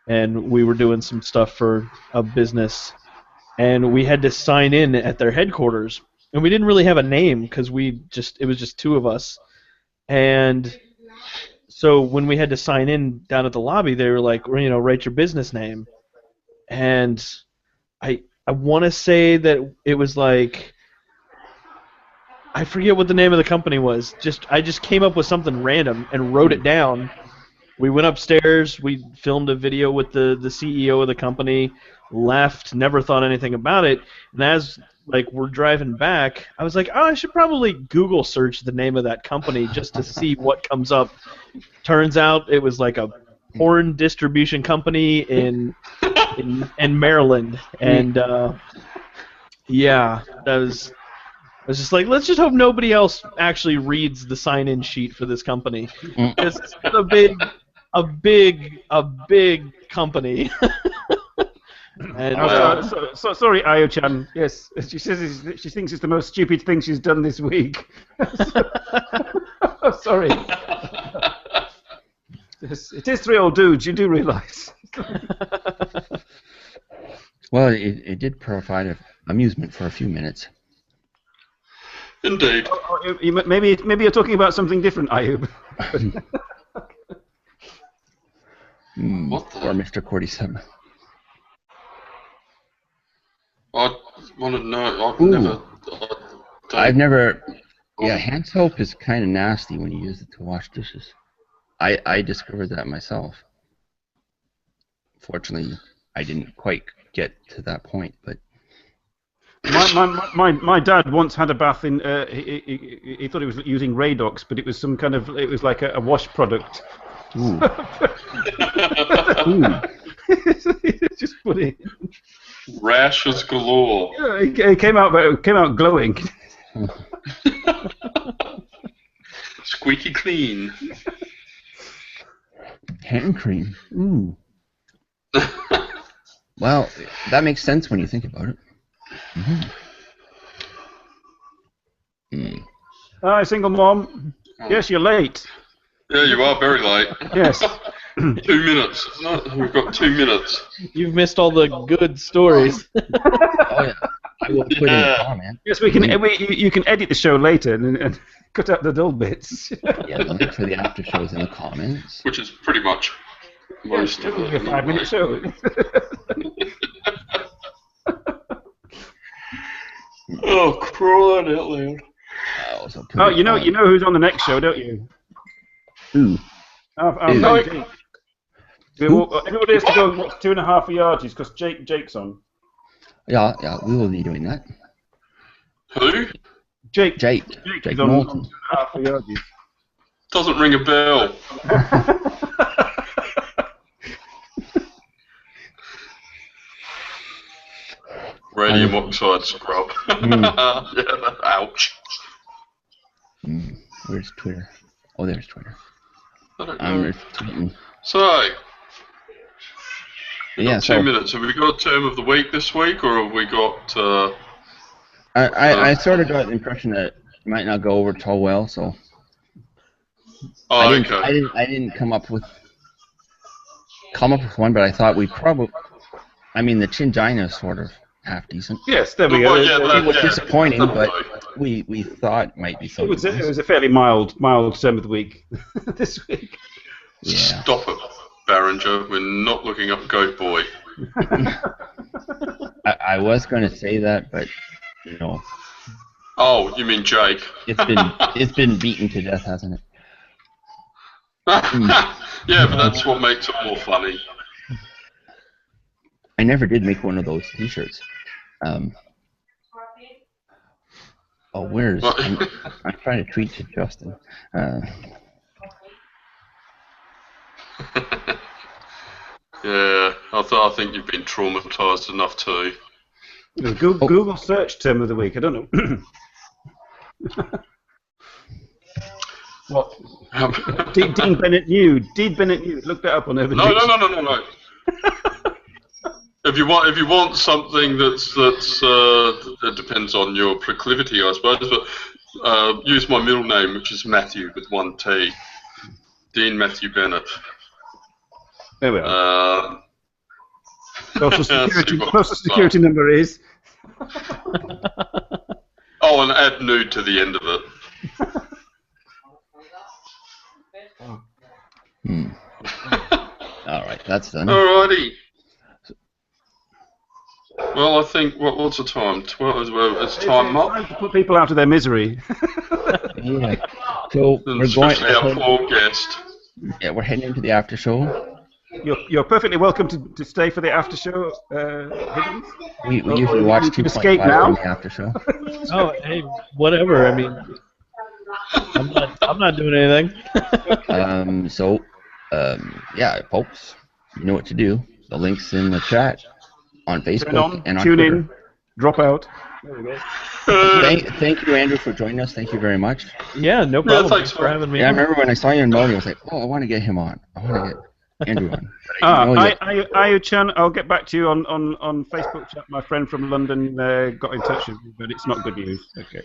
and we were doing some stuff for a business, and we had to sign in at their headquarters, and we didn't really have a name because it was just two of us, and so when we had to sign in down at the lobby, they were like, write your business name, and I want to say that it was like. I forget what the name of the company was. I just came up with something random and wrote it down. We went upstairs. We filmed a video with the CEO of the company. Left. Never thought anything about it. And as we're driving back, I was like, oh, I should probably Google search the name of that company just to see what comes up. Turns out it was like a porn distribution company in Maryland, and yeah, that was. I was just like, let's just hope nobody else actually reads the sign-in sheet for this company. It's a big company. And, sorry, Ayo-chan. Yes, she says she thinks it's the most stupid thing she's done this week. Oh, sorry. Yes, it is three old dudes. You do realise. Well, it did provide amusement for a few minutes. Indeed. Maybe you're talking about something different, Ayub. What the? Or Mr. 47. I want to know. I've never. Yeah, hand soap is kind of nasty when you use it to wash dishes. I discovered that myself. Fortunately, I didn't quite get to that point, but. My dad once had a bath in. He thought he was using Radox, but it was some kind of. It was like a wash product. Ooh. Ooh. Just put it. Rashes galore. Yeah, it came out glowing. Squeaky clean. Hand cream. Ooh. Well, that makes sense when you think about it. Hi, single mom. Yes, you're late. Yeah, you are very late. Yes. 2 minutes. We've got 2 minutes. You've missed all the good stories. Oh yeah. I will put in a comment. Yes, we can. You can edit the show later and cut out the dull bits. Yeah, the link for the after show is in the comments. Which is pretty much most Yes, of it'll be a it. 5-minute show. Oh, crying out loud. Oh, you know who's on the next show, don't you? Who? Our friend Jake. Everybody has to go and watch 2.5 Yardies because Jake's on. Yeah, we will be doing that. Who? Jake Jake on Moulton. 2.5 Yardies. Doesn't ring a bell. Radium oxide scrub. Yeah, ouch. Where's Twitter? Oh, there's Twitter. I don't I'm know. tweeting. So, Yeah, 2 minutes. Have we got a term of the week this week, or have we got... I sort of got the impression that it might not go over so well, so... Oh, I didn't come up with one, but I thought we probably... I mean, the Chingina is sort of half decent. Yes, there we go. It was disappointing, but we thought it might be something. It was a fairly mild term of the week this week. Yeah. Stop it, Barringer. We're not looking up Goat Boy. I was going to say that, but no. Oh, you mean Jake? It's been beaten to death, hasn't it? Yeah, but that's what makes it more funny. I never did make one of those T-shirts. Where's... I'm trying to tweet to Justin. Yeah, I think you've been traumatized enough too. Google search term of the week. I don't know. What? Dean Bennett New. Dean Bennett New. Look that up on Urban Dictionary. No. If you want something that depends on your proclivity, I suppose. But use my middle name, which is Matthew with one T, Dean Matthew Bennett. There we are. Social Social security number is. Oh, and add nude to the end of it. All right, that's done. Alrighty. Well, I think what's the time? 12. It's time up. Time to put people out of their misery. Yeah. So we're Especially our poor guest. Yeah, we're heading into the after show. You're perfectly welcome to stay for the after show, Higgins. We usually watch 2.5 from the after show. Oh, hey, whatever. I mean, I'm not doing anything. Yeah, folks, you know what to do. The link's in the chat on Facebook Turn on, and on tune Twitter. in, drop out. There we go. Thank you, Andrew, for joining us. Thank you very much. Yeah, no problem. Thanks for having me. Yeah, I remember when I saw you in Melbourne, I was like, oh, I want to get him on. I want to get Andrew on. Ayu-chan, I'll get back to you on Facebook chat. My friend from London got in touch with me, but it's not good news. Okay.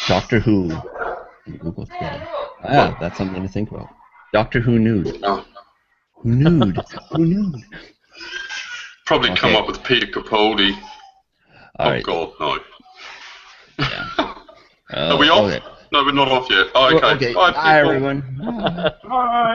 Doctor Who. Google together. Ah, that's something to think about. Doctor Who nude. Oh. Who nude? Who nude? Probably come up with Peter Capaldi. All right. God, no. Yeah. Are we off? Okay. No, we're not off yet. Oh, okay. Okay. Bye, Bye, people. everyone. Bye.